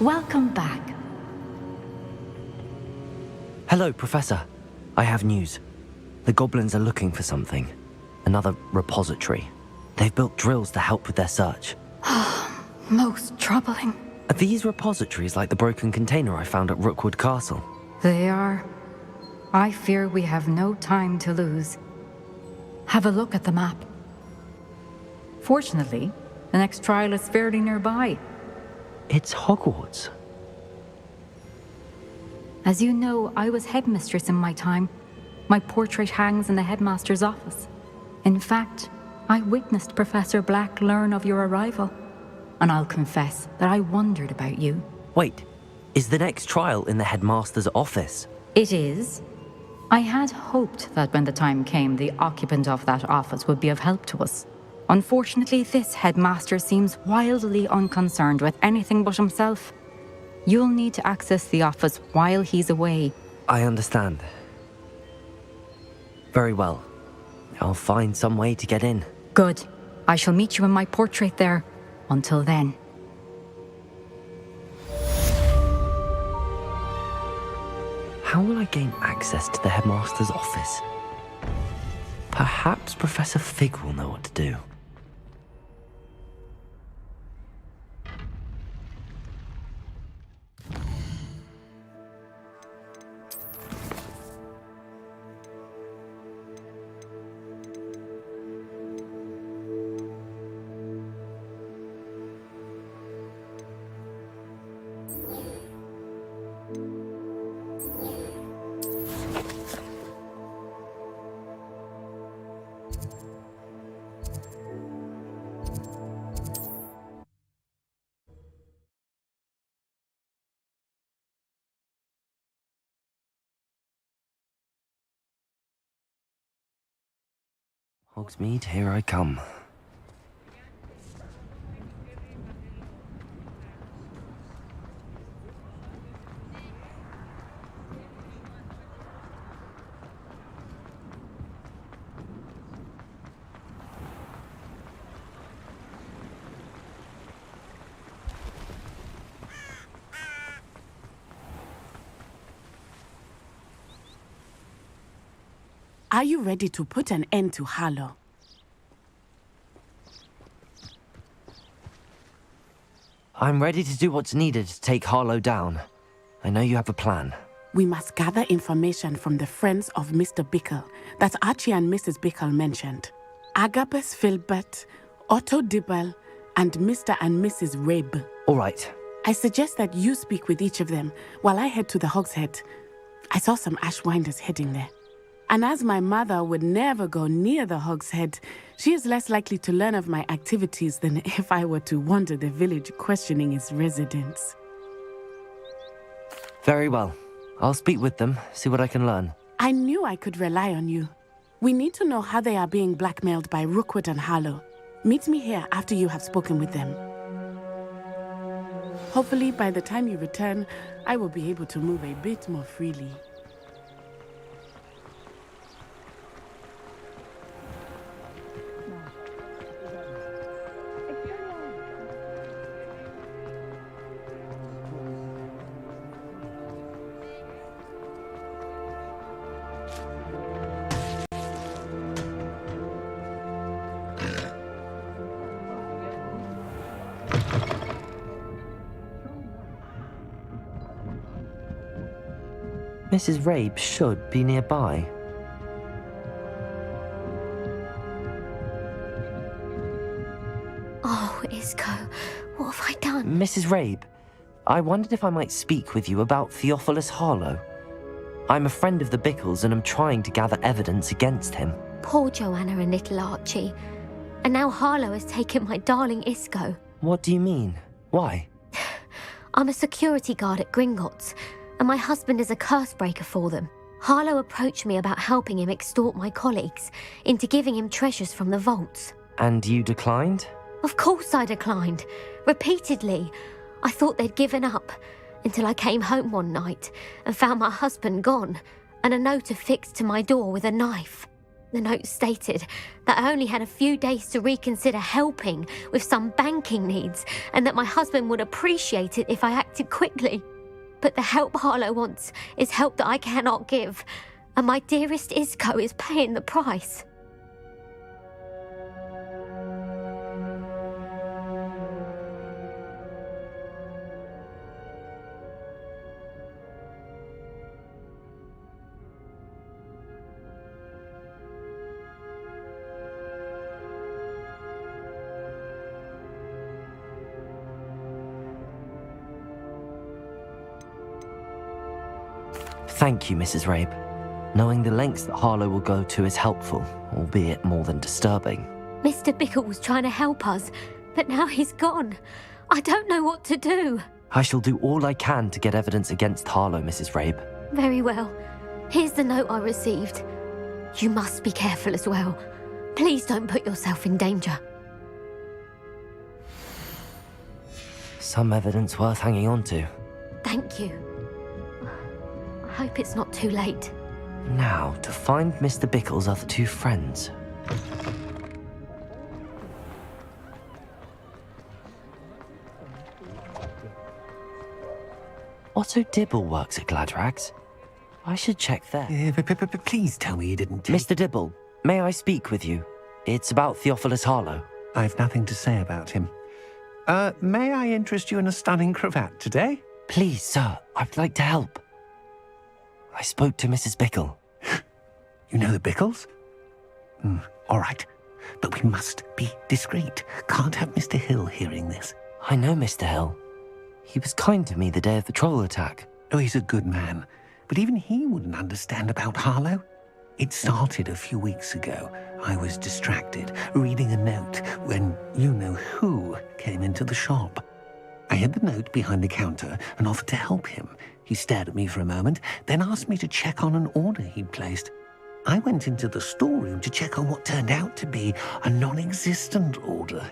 Welcome back. Hello, Professor. I have news. The goblins are looking for something. Another repository. They've built drills to help with their search. Most troubling. Are these repositories like the broken container I found at Rookwood Castle? They are. I fear we have no time to lose. Have a look at the map. Fortunately, the next trial is fairly nearby. It's Hogwarts. As you know, I was headmistress in my time. My portrait hangs in the headmaster's office. In fact, I witnessed Professor Black learn of your arrival. And I'll confess that I wondered about you. Wait, is the next trial in the headmaster's office? It is. I had hoped that when the time came, the occupant of that office would be of help to us. Unfortunately, this headmaster seems wildly unconcerned with anything but himself. You'll need to access the office while he's away. I understand. Very well. I'll find some way to get in. Good. I shall meet you in my portrait there. Until then. How will I gain access to the headmaster's office? Perhaps Professor Fig will know what to do. Hogsmeade, here I come. Are you ready to put an end to Harlow? I'm ready to do what's needed to take Harlow down. I know you have a plan. We must gather information from the friends of Mr. Bickle that Archie and Mrs. Bickle mentioned. Agabus Filbert, Otto Dibble, and Mr. and Mrs. Rabe. All right. I suggest that you speak with each of them while I head to the Hogshead. I saw some Ashwinders heading there. And as my mother would never go near the Hogshead, she is less likely to learn of my activities than if I were to wander the village questioning its residents. Very well. I'll speak with them, see what I can learn. I knew I could rely on you. We need to know how they are being blackmailed by Rookwood and Harlow. Meet me here after you have spoken with them. Hopefully, by the time you return, I will be able to move a bit more freely. Mrs. Rabe should be nearby. Oh, Isco, what have I done? Mrs. Rabe, I wondered if I might speak with you about Theophilus Harlow. I'm a friend of the Bickles and am trying to gather evidence against him. Poor Joanna and little Archie. And now Harlow has taken my darling Isco. What do you mean? Why? I'm a security guard at Gringotts, and my husband is a curse breaker for them. Harlow approached me about helping him extort my colleagues into giving him treasures from the vaults. And you declined? Of course I declined. Repeatedly. I thought they'd given up, until I came home one night and found my husband gone, and a note affixed to my door with a knife. The note stated that I only had a few days to reconsider helping with some banking needs, and that my husband would appreciate it if I acted quickly. But the help Harlow wants is help that I cannot give, and my dearest Isco is paying the price. Thank you, Mrs. Rabe. Knowing the lengths that Harlow will go to is helpful, albeit more than disturbing. Mr. Bickle was trying to help us, but now he's gone. I don't know what to do. I shall do all I can to get evidence against Harlow, Mrs. Rabe. Very well. Here's the note I received. You must be careful as well. Please don't put yourself in danger. Some evidence worth hanging on to. Thank you. I hope it's not too late. Now, to find Mr. Bickle's other two friends. Otto Dibble works at Gladrags. I should check there. Please tell me you didn't Mr. Dibble, may I speak with you? It's about Theophilus Harlow. I've nothing to say about him. May I interest you in a stunning cravat today? Please, sir, I'd like to help. I spoke to Mrs. Bickle. You know the Bickles? All right. But we must be discreet. Can't have Mr. Hill hearing this. I know Mr. Hill. He was kind to me the day of the troll attack. Oh, he's a good man. But even he wouldn't understand about Harlow. It started a few weeks ago. I was distracted, reading a note, when you-know-who came into the shop. I hid the note behind the counter and offered to help him. He stared at me for a moment, then asked me to check on an order he'd placed. I went into the storeroom to check on what turned out to be a non-existent order.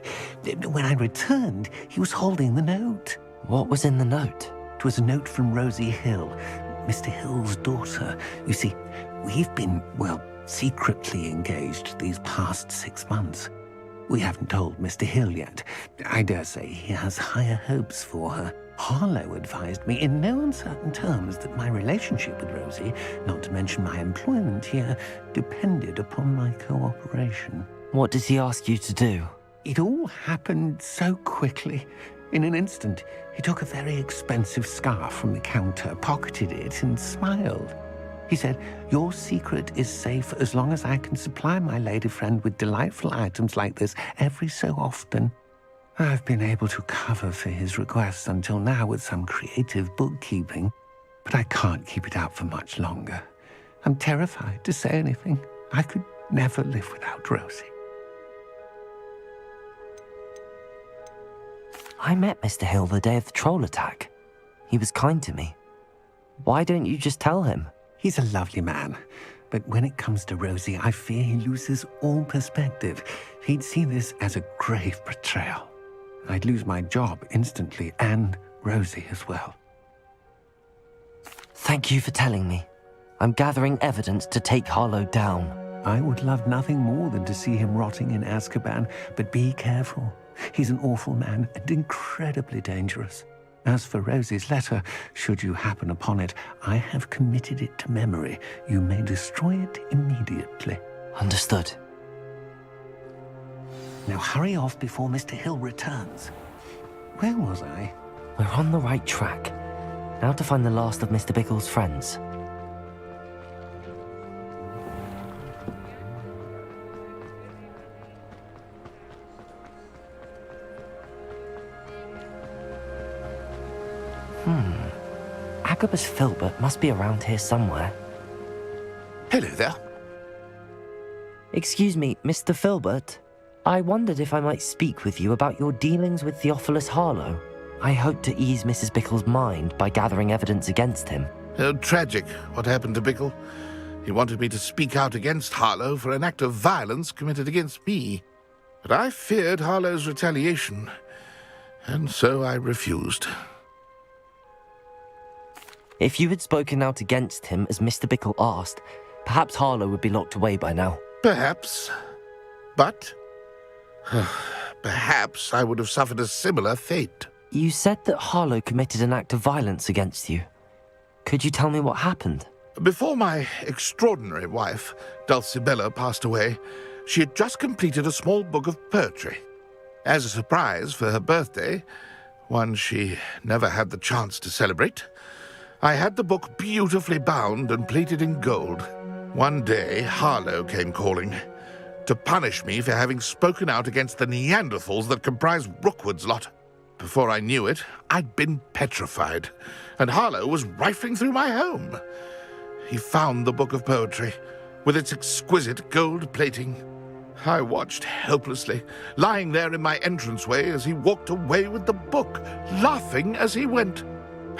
When I returned, he was holding the note. What was in the note? It was a note from Rosie Hill, Mr. Hill's daughter. You see, we've been, secretly engaged these past 6 months. We haven't told Mr. Hill yet. I dare say he has higher hopes for her. Harlow advised me in no uncertain terms that my relationship with Rosie, not to mention my employment here, depended upon my cooperation. What does he ask you to do? It all happened so quickly. In an instant, he took a very expensive scarf from the counter, pocketed it, and smiled. He said, "Your secret is safe as long as I can supply my lady friend with delightful items like this every so often." I've been able to cover for his requests until now with some creative bookkeeping, but I can't keep it up for much longer. I'm terrified to say anything. I could never live without Rosie. I met Mr. Hill the day of the troll attack. He was kind to me. Why don't you just tell him? He's a lovely man, but when it comes to Rosie, I fear he loses all perspective. He'd see this as a grave betrayal. I'd lose my job instantly, and Rosie as well. Thank you for telling me. I'm gathering evidence to take Harlow down. I would love nothing more than to see him rotting in Azkaban, but be careful. He's an awful man and incredibly dangerous. As for Rosie's letter, should you happen upon it, I have committed it to memory. You may destroy it immediately. Understood. Now hurry off before Mr. Hill returns. Where was I? We're on the right track. Now to find the last of Mr. Bickle's friends. Agabus Filbert must be around here somewhere. Hello there. Excuse me, Mr. Filbert. I wondered if I might speak with you about your dealings with Theophilus Harlow. I hope to ease Mrs. Bickle's mind by gathering evidence against him. Oh, tragic what happened to Bickle. He wanted me to speak out against Harlow for an act of violence committed against me. But I feared Harlow's retaliation, and so I refused. If you had spoken out against him as Mr. Bickle asked, perhaps Harlow would be locked away by now. Perhaps. But perhaps I would have suffered a similar fate. You said that Harlow committed an act of violence against you. Could you tell me what happened? Before my extraordinary wife, Dulcibella, passed away, she had just completed a small book of poetry. As a surprise for her birthday, one she never had the chance to celebrate, I had the book beautifully bound and plated in gold. One day, Harlow came calling to punish me for having spoken out against the Neanderthals that comprise Rookwood's lot. Before I knew it, I'd been petrified, and Harlow was rifling through my home. He found the book of poetry, with its exquisite gold plating. I watched helplessly, lying there in my entranceway as he walked away with the book, laughing as he went.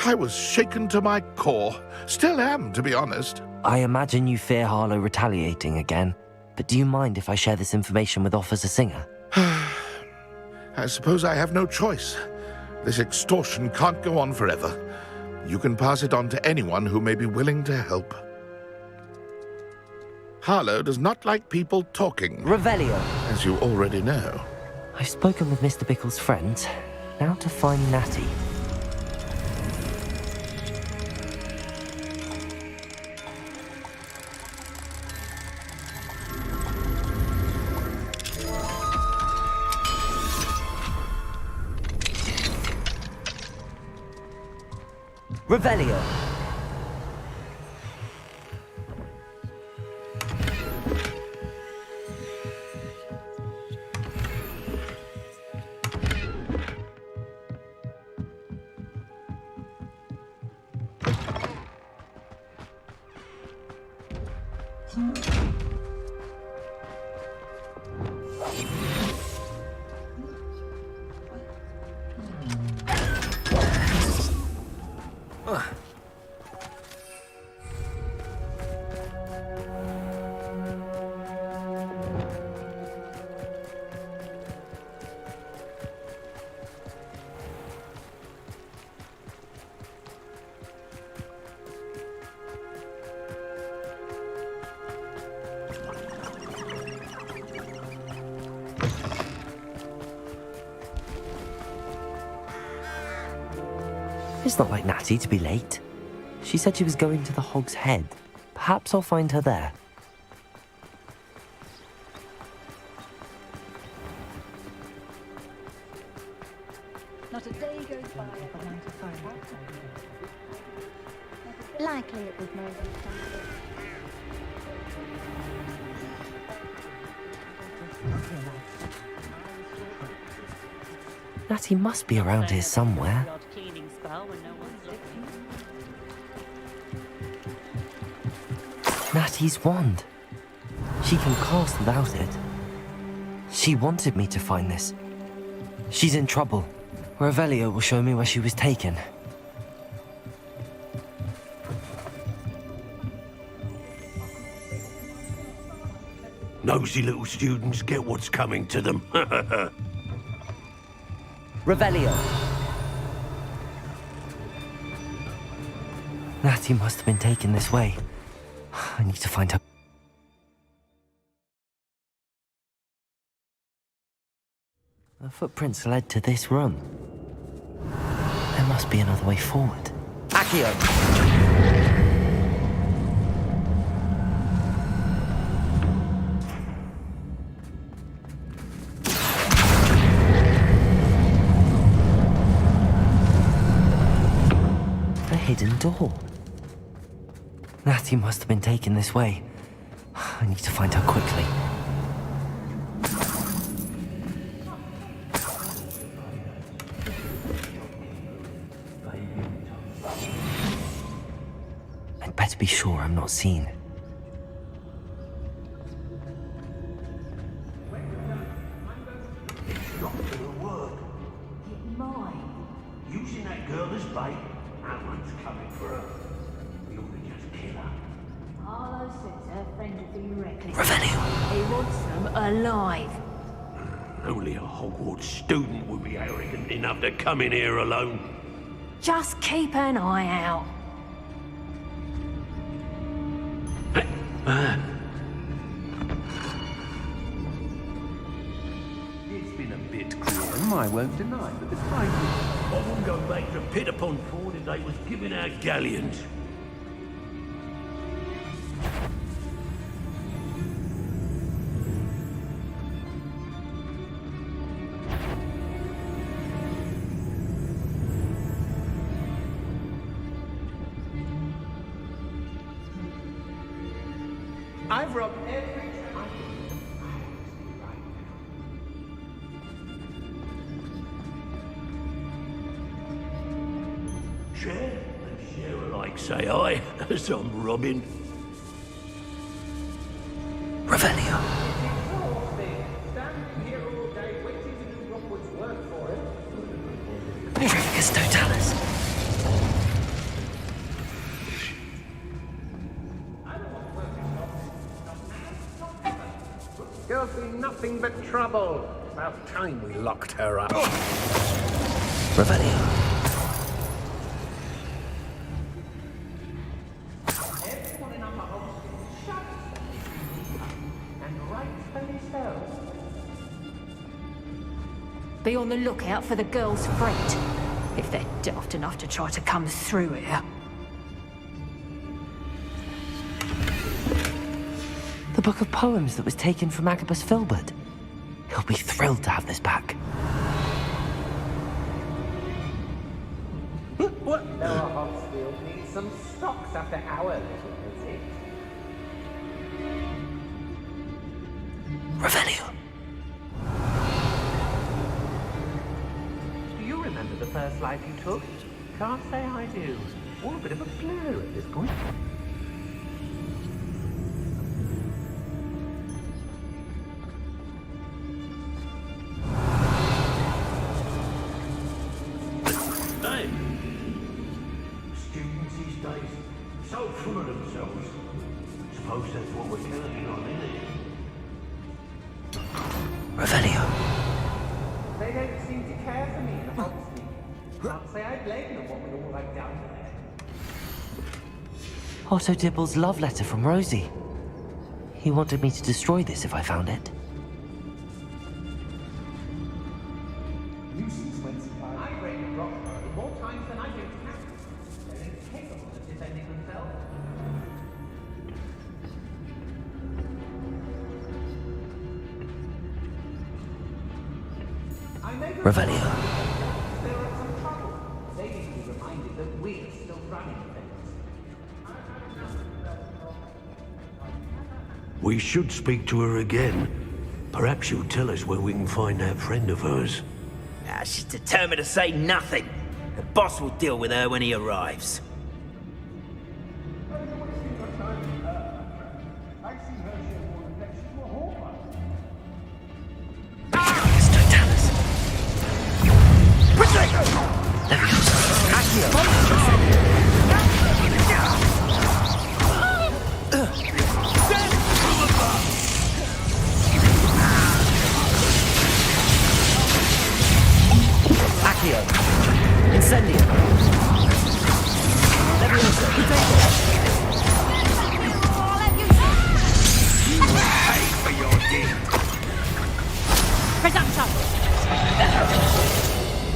I was shaken to my core. Still am, to be honest. I imagine you fear Harlow retaliating again, but do you mind if I share this information with Officer Singer? I suppose I have no choice. This extortion can't go on forever. You can pass it on to anyone who may be willing to help. Harlow does not like people talking. Revelio. As you already know. I've spoken with Mr. Bickle's friends. Now to find Natty. Revelio. It's not like Natty to be late. She said she was going to the Hog's Head. Perhaps I'll find her there. Not a day goes by if I don't find it. Likely it was Moses. Natty must be around here somewhere. Natty's wand. She can cast without it. She wanted me to find this. She's in trouble. Revelio will show me where she was taken. Nosy little students get what's coming to them. Revelio. Natty must have been taken this way. I need to find her. The footprints led to this room. There must be another way forward. Accio! The hidden door. Natty must have been taken this way. I need to find her quickly. I'd better be sure I'm not seen. It's not gonna work. It might. Using that girl as bait, that one's coming for her. We ought to just kill her. Harlow says her friend will be reckoning. Revelio. He wants them alive. Only a Hogwarts student would be arrogant enough to come in here alone. Just keep an eye out. I won't deny that the time I wouldn't go back to pit upon Ford if they was giving out galleons. I've robbed every time. Share and share alike, say I, as I'm robbing. Revelio. Verificus totalis. Girl's been nothing but trouble. About time we locked her up. Revelio. Everyone in our house is shut. And rightfully so. Be on the lookout for the girl's freight, if they're daft enough to try to come through here. The book of poems that was taken from Agabus Filbert. He'll be thrilled to have this back. What? Noah Hogsfield needs some stocks after our little visit. Revelio. Do you remember the first life you took? Can't say I do. All a bit of a blur at this point. Hey, students these days, so full of themselves. Suppose that's what we're counting on, isn't it? Revelio. They don't seem to care for me in Hogsmeade. Can't say I blame them what we're all like down there. Otto Dibble's love letter from Rosie. He wanted me to destroy this if I found it. Nuisance went by. I raided Rockborough more times than I can count. They're incapable of defending themselves. Revelio. There are some trouble. They need to be reminded that we're still running things. We should speak to her again. Perhaps she'll tell us where we can find that friend of hers. She's determined to say nothing. The boss will deal with her when he arrives.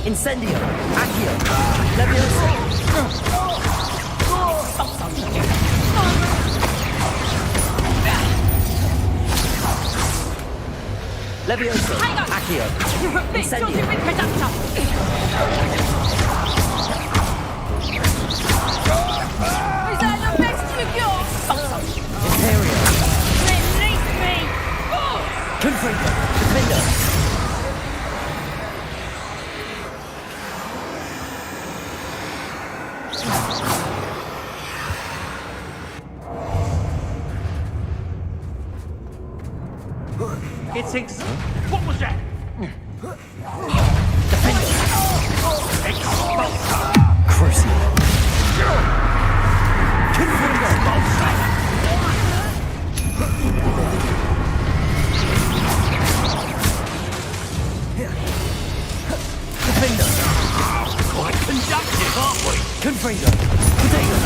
Incendio. Accio. Levioso. Levioso. Accio. Incendio. Is that the best you got? Imperio. Release me! Confringo. Defender. It's What was that? Crucible. Defender. Quite conductive, aren't we? Confringo. Potato.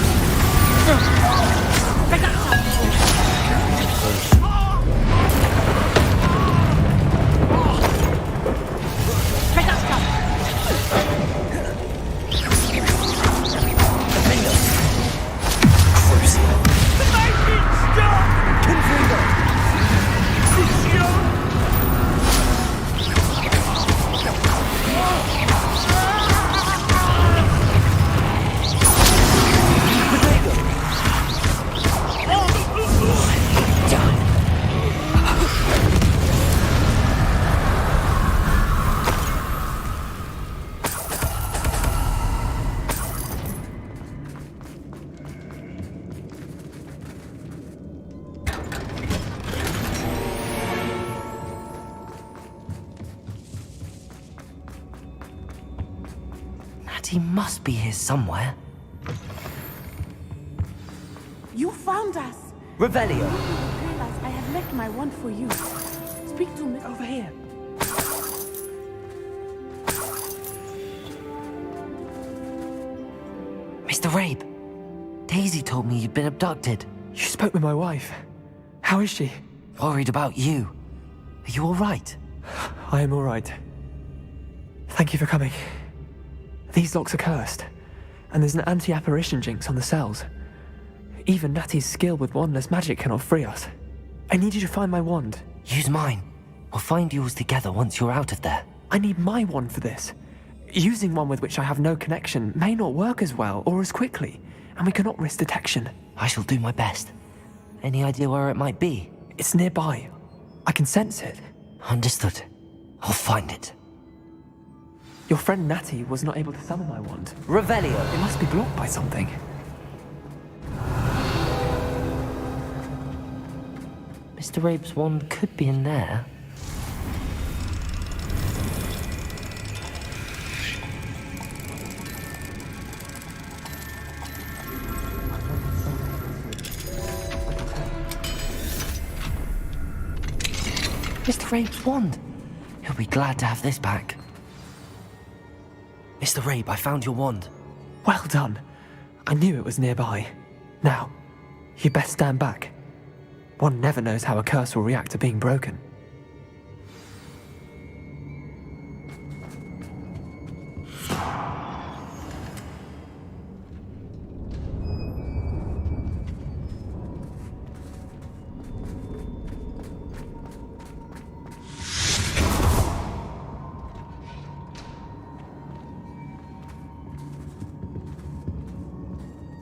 She must be here somewhere. You found us! Revelio! I realize I have left my wand for you. Speak to me over here. Mr. Rabe, Daisy told me you'd been abducted. You spoke with my wife. How is she? Worried about you. Are you all right? I am all right. Thank you for coming. These locks are cursed, and there's an anti-apparition jinx on the cells. Even Natty's skill with wandless magic cannot free us. I need you to find my wand. Use mine. We'll find yours together once you're out of there. I need my wand for this. Using one with which I have no connection may not work as well or as quickly, and we cannot risk detection. I shall do my best. Any idea where it might be? It's nearby. I can sense it. Understood. I'll find it. Your friend Natty was not able to summon my wand. Revelio! It must be blocked by something. Mr. Rabe's wand could be in there. Mr. Rabe's wand! He'll be glad to have this back. Mr. Rabe, I found your wand. Well done. I knew it was nearby. Now, you best stand back. One never knows how a curse will react to being broken.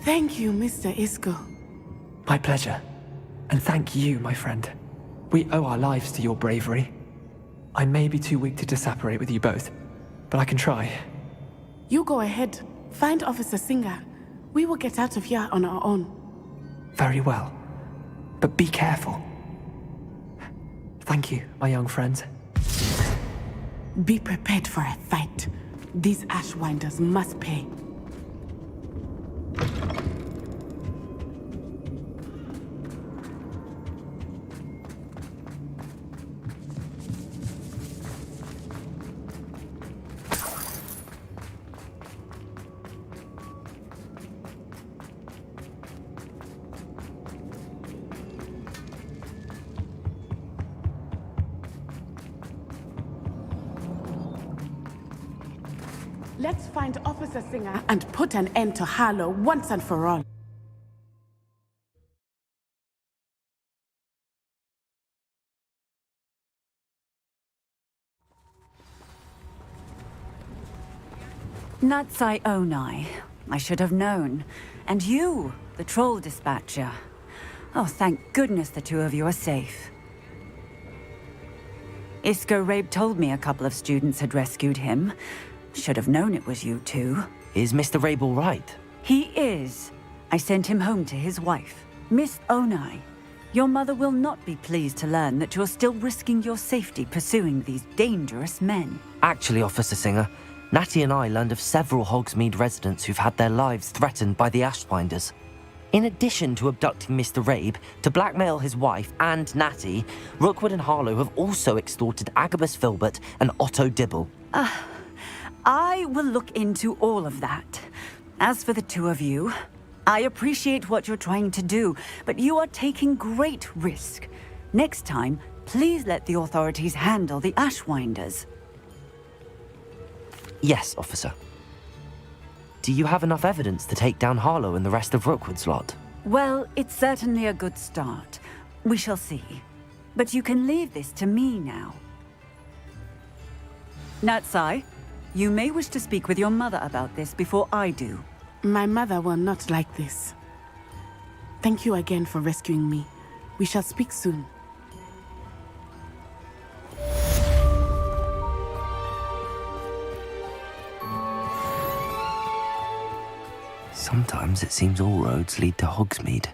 Thank you, Mr. Isco. My pleasure. And thank you, my friend. We owe our lives to your bravery. I may be too weak to disapparate with you both, but I can try. You go ahead. Find Officer Singer. We will get out of here on our own. Very well. But be careful. Thank you, my young friends. Be prepared for a fight. These Ashwinders must pay. Let's find Officer Singer and put an end to Harlow once and for all. Natsai Onai. I should have known. And you, the troll dispatcher. Oh, thank goodness the two of you are safe. Isco Rabe told me a couple of students had rescued him. Should have known it was you two. Is Mr. Rabe all right? He is. I sent him home to his wife. Miss Onai, your mother will not be pleased to learn that you're still risking your safety pursuing these dangerous men. Actually, Officer Singer, Natty and I learned of several Hogsmeade residents who've had their lives threatened by the Ashwinders. In addition to abducting Mr. Rabe to blackmail his wife and Natty, Rookwood and Harlow have also extorted Agabus Filbert and Otto Dibble. I will look into all of that. As for the two of you, I appreciate what you're trying to do, but you are taking great risk. Next time, please let the authorities handle the Ashwinders. Yes, officer. Do you have enough evidence to take down Harlow and the rest of Rookwood's lot? Well, it's certainly a good start. We shall see. But you can leave this to me now. Natsai, you may wish to speak with your mother about this before I do. My mother will not like this. Thank you again for rescuing me. We shall speak soon. Sometimes it seems all roads lead to Hogsmeade.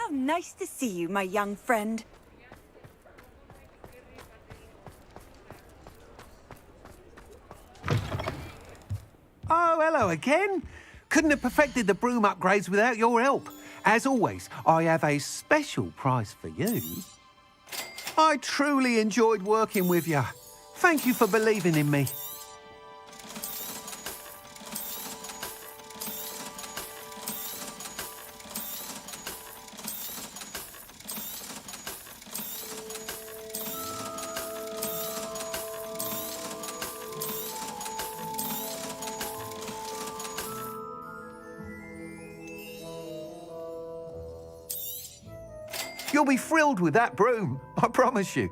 How nice to see you, my young friend. Oh, hello again. Couldn't have perfected the broom upgrades without your help. As always, I have a special prize for you. I truly enjoyed working with you. Thank you for believing in me. You'll be thrilled with that broom, I promise you.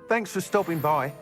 Thanks for stopping by.